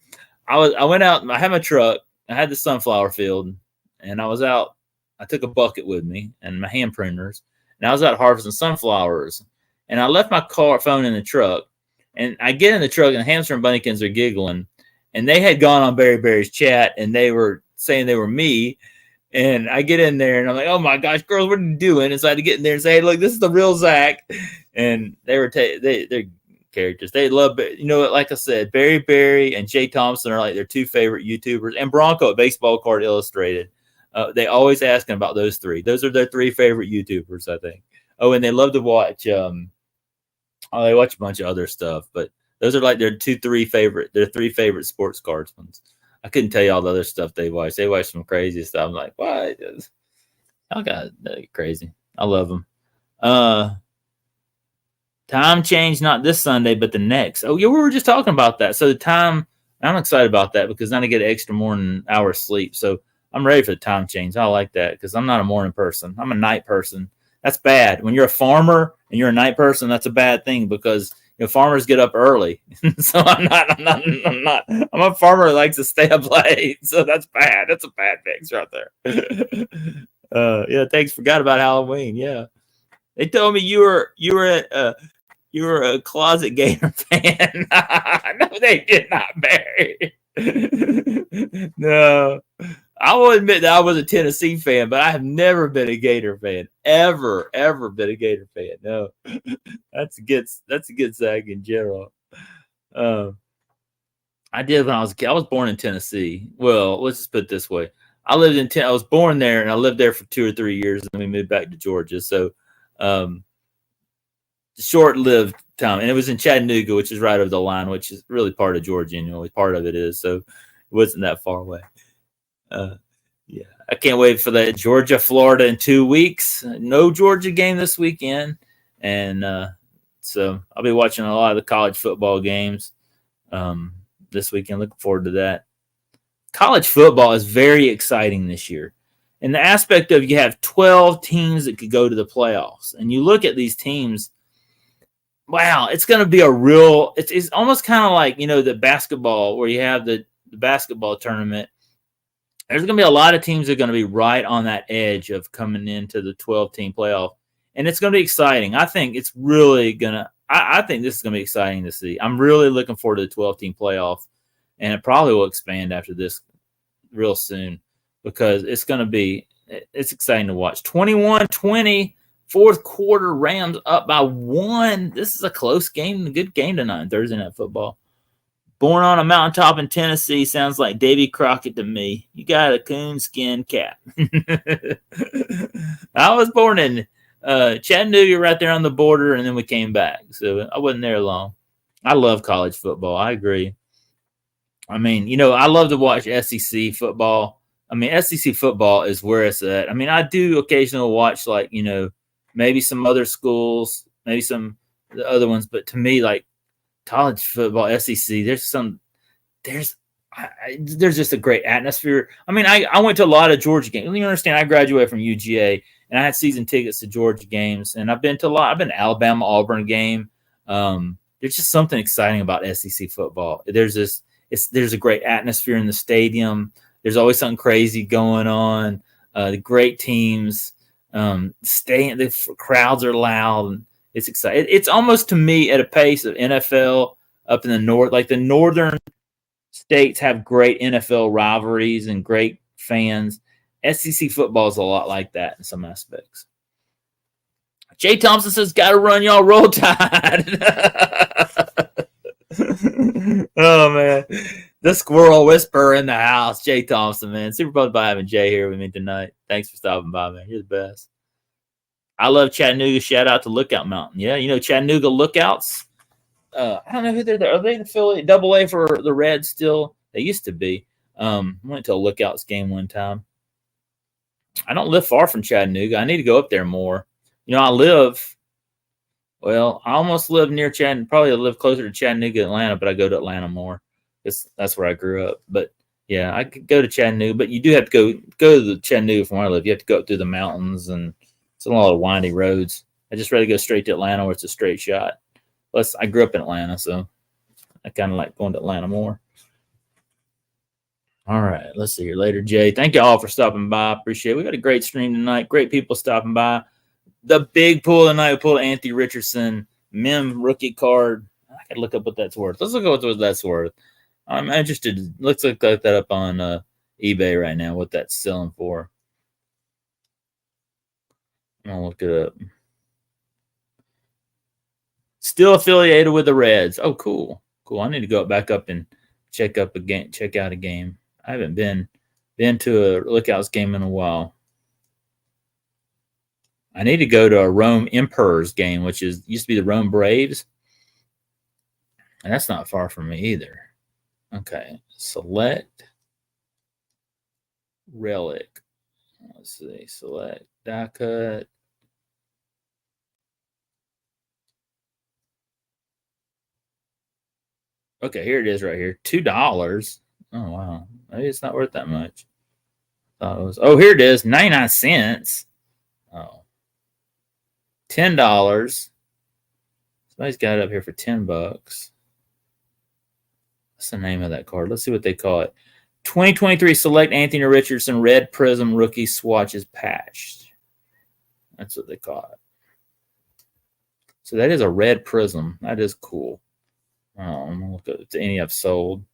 [SPEAKER 1] I went out. I had my truck. I had the sunflower field, and I was out. I took a bucket with me and my hand pruners, and I was out harvesting sunflowers. And I left my phone in the truck, and I get in the truck, and the hamster and bunnykins are giggling, and they had gone on Barry's chat, and they were saying they were me. And I get in there, and I'm like, oh my gosh, girls, what are you doing? And so I had to get in there and say, hey, look, this is the real Zach. And they were they're characters. They love it. You know what? Like I said, Barry and Jay Thompson are like their 2 favorite YouTubers, and Bronco at Baseball Card Illustrated. They always asking about those three. Those are their three favorite YouTubers, I think. Oh, and they love to watch. They watch a bunch of other stuff, but those are like their three favorite sports cards ones. I couldn't tell you all the other stuff they watch. They watch some crazy stuff. I'm like, what? Y'all got crazy. I love them. Time change, not this Sunday, but the next. Oh, yeah, we were just talking about that. So the time, I'm excited about that because then I get an extra morning hour of sleep. So I'm ready for the time change. I like that because I'm not a morning person. I'm a night person. That's bad. When you're a farmer and you're a night person, that's a bad thing because farmers get up early. So I'm not. I'm a farmer who likes to stay up late. So that's bad. That's a bad mix right there. Yeah, thanks. Forgot about Halloween. Yeah, they told me you were a closet Gator fan. No, they did not, Barry. No. I will admit that I was a Tennessee fan, but I have never been a Gator fan. Ever been a Gator fan. No. That's a good Zag in general. I did when I was a kid. I was born in Tennessee. Well, let's just put it this way. I was born there and I lived there for 2 or 3 years and then we moved back to Georgia. So short-lived time. And it was in Chattanooga, which is right over the line, which is really part of Georgia anyway. Part of it is. So it wasn't that far away. Yeah, I can't wait for that Georgia, Florida in 2 weeks. No Georgia game this weekend, and so I'll be watching a lot of the college football games this weekend. Looking forward to that. College football is very exciting this year, in the aspect of you have 12 teams that could go to the playoffs, and you look at these teams. Wow, it's going to be a real. It's almost kind of like the basketball where you have the basketball tournament. There's going to be a lot of teams that are going to be right on that edge of coming into the 12-team playoff. And it's going to be exciting. I think it's really going to – I think this is going to be exciting to see. I'm really looking forward to the 12-team playoff. And it probably will expand after this real soon because it's going to be – it's exciting to watch. 21-20, fourth quarter, Rams up by 1. This is a close game, a good game tonight, Thursday Night Football. Born on a mountaintop in Tennessee sounds like Davy Crockett to me. You got a coonskin cap. I was born in Chattanooga, right there on the border, and then we came back. So I wasn't there long. I love college football. I agree. I mean, I love to watch SEC football. I mean, SEC football is where it's at. I mean, I do occasionally watch, like, maybe some other schools, maybe some of the other ones, but to me, like, college football, SEC, there's just a great atmosphere. I mean, I went to a lot of Georgia games. You understand, I graduated from UGA, and I had season tickets to Georgia games, and I've been to a lot. I've been to Alabama, Auburn game. There's just something exciting about SEC football. There's a great atmosphere in the stadium. There's always something crazy going on. The great teams, the crowds are loud. It's exciting. It's almost, to me, at a pace of NFL up in the north. Like the northern states have great NFL rivalries and great fans. SEC football is a lot like that in some aspects. Jay Thompson says, "Got to run, y'all. Roll Tide." Oh man, the squirrel whisperer in the house. Jay Thompson, man. Super pumped by having Jay here with me tonight. Thanks for stopping by, man. You're the best. I love Chattanooga. Shout out to Lookout Mountain. Yeah, Chattanooga Lookouts. I don't know who they're there. Are they the affiliate AA for the Reds still? They used to be. Went to a Lookouts game one time. I don't live far from Chattanooga. I need to go up there more. I almost live near Chattanooga. Probably live closer to Chattanooga, Atlanta, but I go to Atlanta more. That's where I grew up. But yeah, I could go to Chattanooga, but you do have to go to the Chattanooga from where I live. You have to go up through the mountains and it's a lot of windy roads. I just rather go straight to Atlanta where it's a straight shot. Plus, I grew up in Atlanta, so I kind of like going to Atlanta more. All right, let's see you later, Jay. Thank you all for stopping by. Appreciate it. We got a great stream tonight. Great people stopping by. The big pull tonight, we pulled Anthony Richardson, Mem rookie card. I got to look up what that's worth. Let's look up what that's worth. I'm interested. Let's look that up on eBay right now, what that's selling for. I'll look it up. Still affiliated with the Reds. Oh, cool. I need to go back up and check out a game. I haven't been Been to a Lookouts game in a while. I need to go to a Rome Emperors game, which used to be the Rome Braves. And that's not far from me either. Okay. Select relic. Let's see. Select die cut. Okay, here it is right here. $2. Oh wow. Maybe it's not worth that much. Thought it was. Oh, here it is. 99 cents. Oh. $10. Somebody's got it up here for $10. What's the name of that card? Let's see what they call it. 2023 Select Anthony Richardson Red Prism Rookie Swatches Patch. That's what they call it. So that is a red prism. That is cool. I'm gonna look at any I've sold.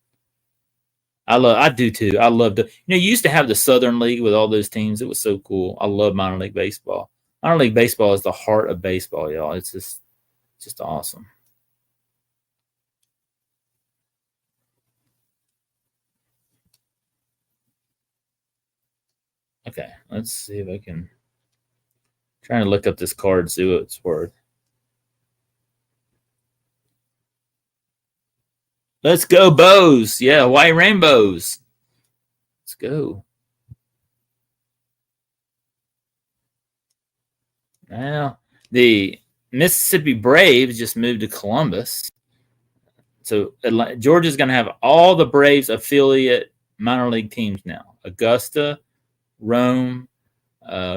[SPEAKER 1] I do too. I love you used to have the Southern League with all those teams. It was so cool. I love minor league baseball. Minor league baseball is the heart of baseball, y'all. It's just awesome. Okay, let's see if I can trying to look up this card, see what it's worth. Let's go, bows. Yeah, white rainbows. Let's go. Now, the Mississippi Braves just moved to Columbus. So Georgia's going to have all the Braves affiliate minor league teams now. Augusta, Rome,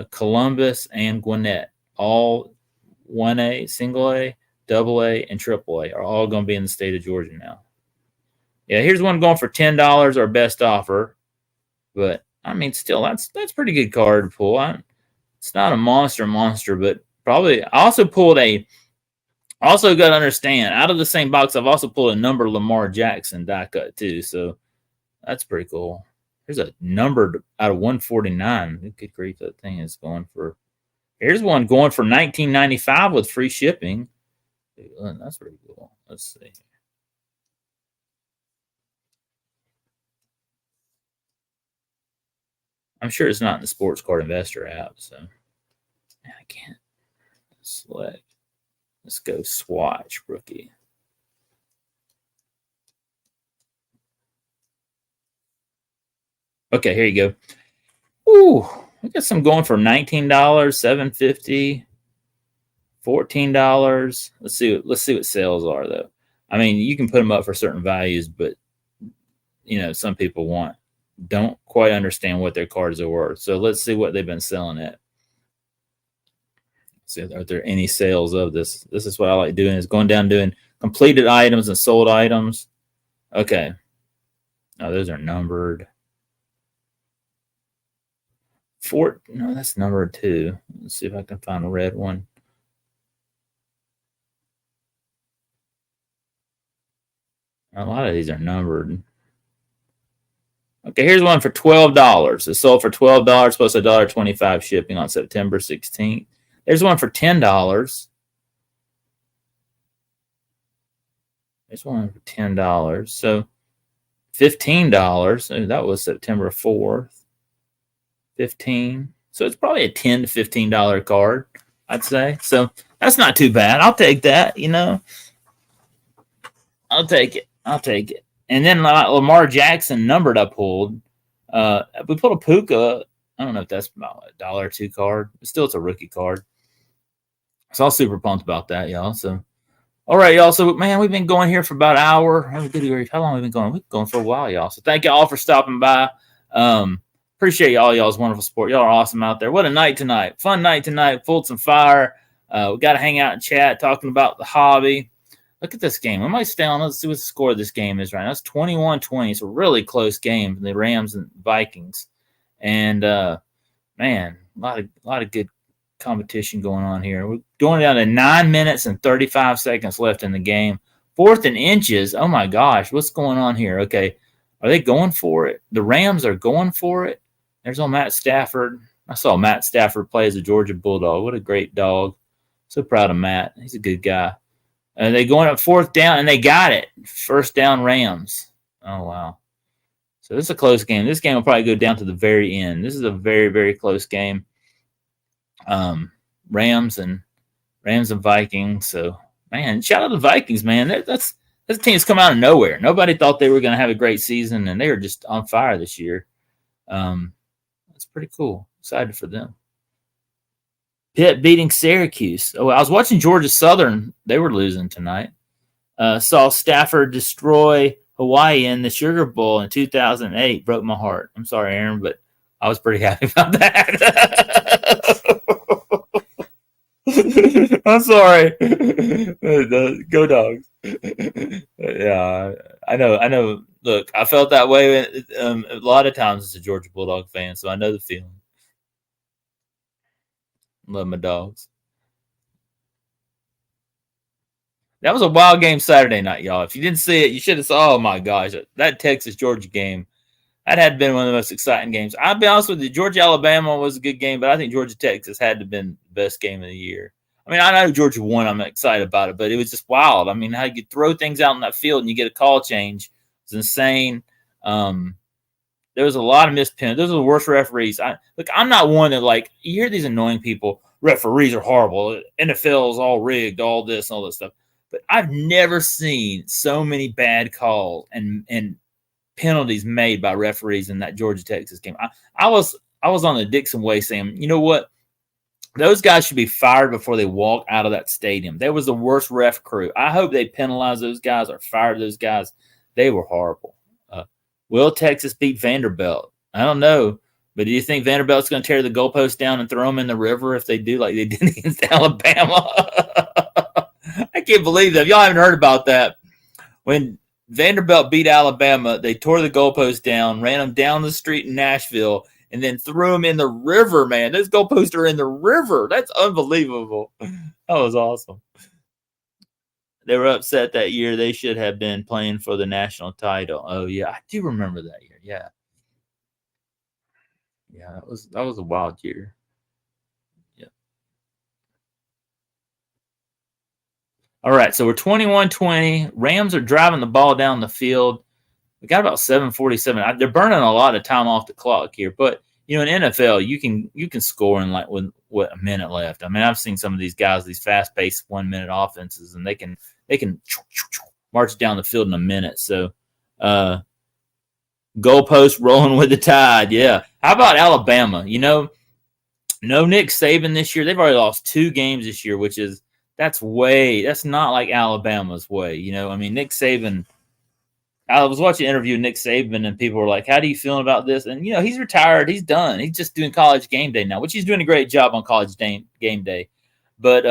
[SPEAKER 1] Columbus, and Gwinnett. All 1A, single A, double A, and triple A are all going to be in the state of Georgia now. Yeah, here's one going for $10, our best offer. But, I mean, still, that's pretty good card to pull. It's not a monster, but probably. I also pulled also got to understand, out of the same box, I've also pulled a number Lamar Jackson die cut too. So that's pretty cool. Here's a numbered out of 149. Good grief, that thing is going for. Here's one going for $19.95 with free shipping. That's pretty cool. Let's see. I'm sure it's not in the Sports Card Investor app, so I can't select. Let's go swatch rookie. Okay, here you go. Ooh, we got some going for $19, $7.50, $14. Let's see what sales are though. I mean, you can put them up for certain values, but some people don't quite understand what their cards are worth. So let's see what they've been selling at. See, are there any sales of this? This is what I like doing, is going down doing completed items and sold items. Okay. No, those are numbered. No, that's numbered too. Let's see if I can find a red one. A lot of these are numbered. Okay, here's one for $12. It's sold for $12 plus $1.25 shipping on September 16th. There's one for $10. There's one for $10. So $15. That was September 4th. 15. So it's probably a $10 to $15 card, I'd say. So that's not too bad. I'll take that, I'll take it. And then Lamar Jackson numbered I pulled. We pulled a Puka. I don't know if that's about a $1 or $2 card. But still, it's a rookie card. So I was super pumped about that, y'all. So, all right, y'all. So, man, we've been going here for about an hour. How long have we been going? We've been going for a while, y'all. So thank y'all for stopping by. Appreciate y'all's wonderful support. Y'all are awesome out there. What a night tonight. Fun night tonight. Full of some fire. We got to hang out and chat, talking about the hobby. Look at this game. We might stay on. Let's see what the score of this game is right now. It's 21-20. It's a really close game for the Rams and Vikings. And, man, a lot of good competition going on here. We're going down to 9 minutes and 35 seconds left in the game. 4th and inches. Oh, my gosh. What's going on here? Okay. Are they going for it? The Rams are going for it. There's old Matt Stafford. I saw Matt Stafford play as a Georgia Bulldog. What a great dog. So proud of Matt. He's a good guy. And they going up 4th down, and they got it. 1st down Rams. Oh, wow. So this is a close game. This game will probably go down to the very end. This is a very, very close game. Rams and Vikings. So man, shout out to the Vikings, man. That's a team that's come out of nowhere. Nobody thought they were going to have a great season, and they were just on fire this year. That's pretty cool. Excited for them. Pitt beating Syracuse. Oh, I was watching Georgia Southern. They were losing tonight. Saw Stafford destroy Hawaii in the Sugar Bowl in 2008. Broke my heart. I'm sorry, Aaron, but I was pretty happy about that. I'm sorry. Go Dogs. Yeah, I know. Look, I felt that way a lot of times as a Georgia Bulldog fan, so I know the feeling. Love my dogs. That was a wild game Saturday night, y'all. If you didn't see it, you should have saw. Oh my gosh, that Texas Georgia game, that had been one of the most exciting games. I'll be honest with you, Georgia Alabama was a good game, but I think Georgia Texas had to have been the best game of the year. I mean, I know Georgia won. I'm excited about it, but it was just wild. I mean, how you throw things out in that field and you get a call change is insane. There was a lot of missed penalties. Those are the worst referees. I'm not one that, like, you hear these annoying people, referees are horrible. NFL is all rigged, all this and all this stuff. But I've never seen so many bad calls and penalties made by referees in that Georgia Texas game. I was on the Dixon Way saying, you know what? Those guys should be fired before they walk out of that stadium. They was the worst ref crew. I hope they penalize those guys or fire those guys. They were horrible. Will Texas beat Vanderbilt? I don't know. But do you think Vanderbilt's going to tear the goalpost down and throw them in the river if they do like they did against Alabama? I can't believe that. If y'all haven't heard about that, when Vanderbilt beat Alabama, they tore the goalpost down, ran them down the street in Nashville, and then threw them in the river, man. Those goalposts are in the river. That's unbelievable. That was awesome. They were upset that year. They should have been playing for the national title. Oh, yeah. I do remember that year. Yeah. Yeah, that was a wild year. Yeah. All right, so we're 21-20. Rams are driving the ball down the field. We got about 7:47. They're burning a lot of time off the clock here, but in NFL, you can score in like with a minute left. I mean, I've seen some of these guys, these fast-paced 1 minute offenses, and they can march down the field in a minute. So, goalpost rolling with the tide. Yeah. How about Alabama? No Nick Saban this year. They've already lost 2 games this year, that's not like Alabama's way. I mean, Nick Saban. I was watching an interview with Nick Saban, and people were like, how do you feel about this? And, he's retired. He's done. He's just doing College Game Day now, which he's doing a great job on College Game Day. But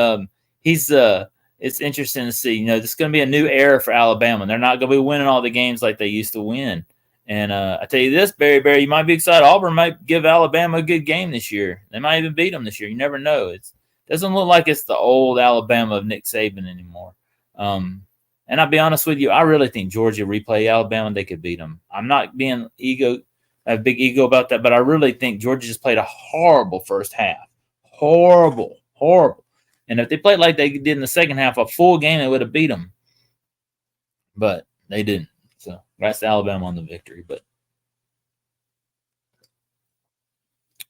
[SPEAKER 1] it's interesting to see. This is going to be a new era for Alabama. They're not going to be winning all the games like they used to win. And I tell you this, Barry, you might be excited. Auburn might give Alabama a good game this year. They might even beat them this year. You never know. It doesn't look like it's the old Alabama of Nick Saban anymore. And I'll be honest with you, I really think Georgia replay Alabama, they could beat them. I'm not being a big ego about that, but I really think Georgia just played a horrible first half. Horrible. And if they played like they did in the second half, a full game, they would have beat them. But they didn't. So that's Alabama on the victory. But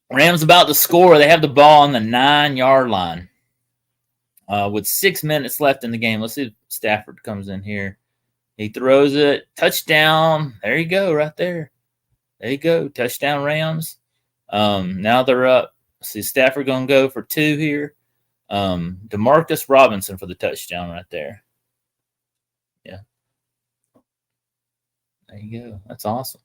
[SPEAKER 1] Rams about to score. They have the ball on the 9-yard line. With 6 minutes left in the game. Let's see if Stafford comes in here. He throws it. Touchdown. There you go, right there. There you go. Touchdown, Rams. Now they're up. Let's see, Stafford going to go for 2 here. DeMarcus Robinson for the touchdown right there. Yeah. There you go. That's awesome.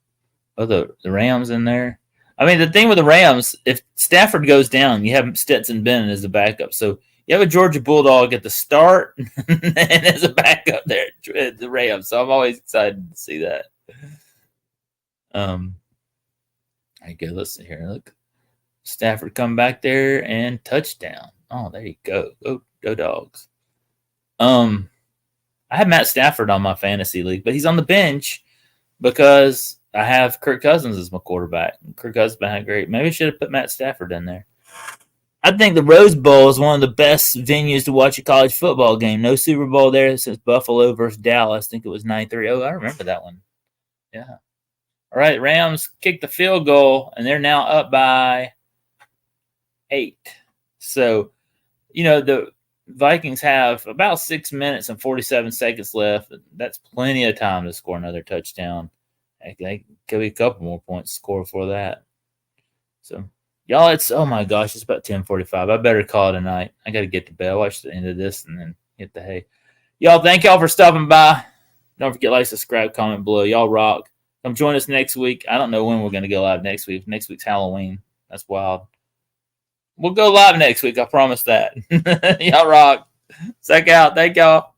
[SPEAKER 1] Oh, the Rams in there. I mean, the thing with the Rams, if Stafford goes down, you have Stetson Bennett as a backup. So you have a Georgia Bulldog at the start and as a backup there at the Rams. So I'm always excited to see that. There you go. Let's see here. Look. Stafford come back there and touchdown. Oh, there you go. Go Dogs. I had Matt Stafford on my fantasy league, but he's on the bench because I have Kirk Cousins as my quarterback. Kirk Cousins been great. Maybe I should have put Matt Stafford in there. I think the Rose Bowl is one of the best venues to watch a college football game. No Super Bowl there since Buffalo versus Dallas. I think it was 93. Oh, I remember that one. Yeah. All right, Rams kicked the field goal, and they're now up by 8. So, the Vikings have about 6 minutes and 47 seconds left. That's plenty of time to score another touchdown. They could be a couple more points to score for that. So, y'all, oh my gosh, it's about 10:45. I better call it a night. I got to get to bed. I'll watch the end of this and then hit the hay. Y'all, thank y'all for stopping by. Don't forget, like, subscribe, comment below. Y'all rock. Come join us next week. I don't know when we're going to go live next week. Next week's Halloween. That's wild. We'll go live next week. I promise that. Y'all rock. Check out. Thank y'all.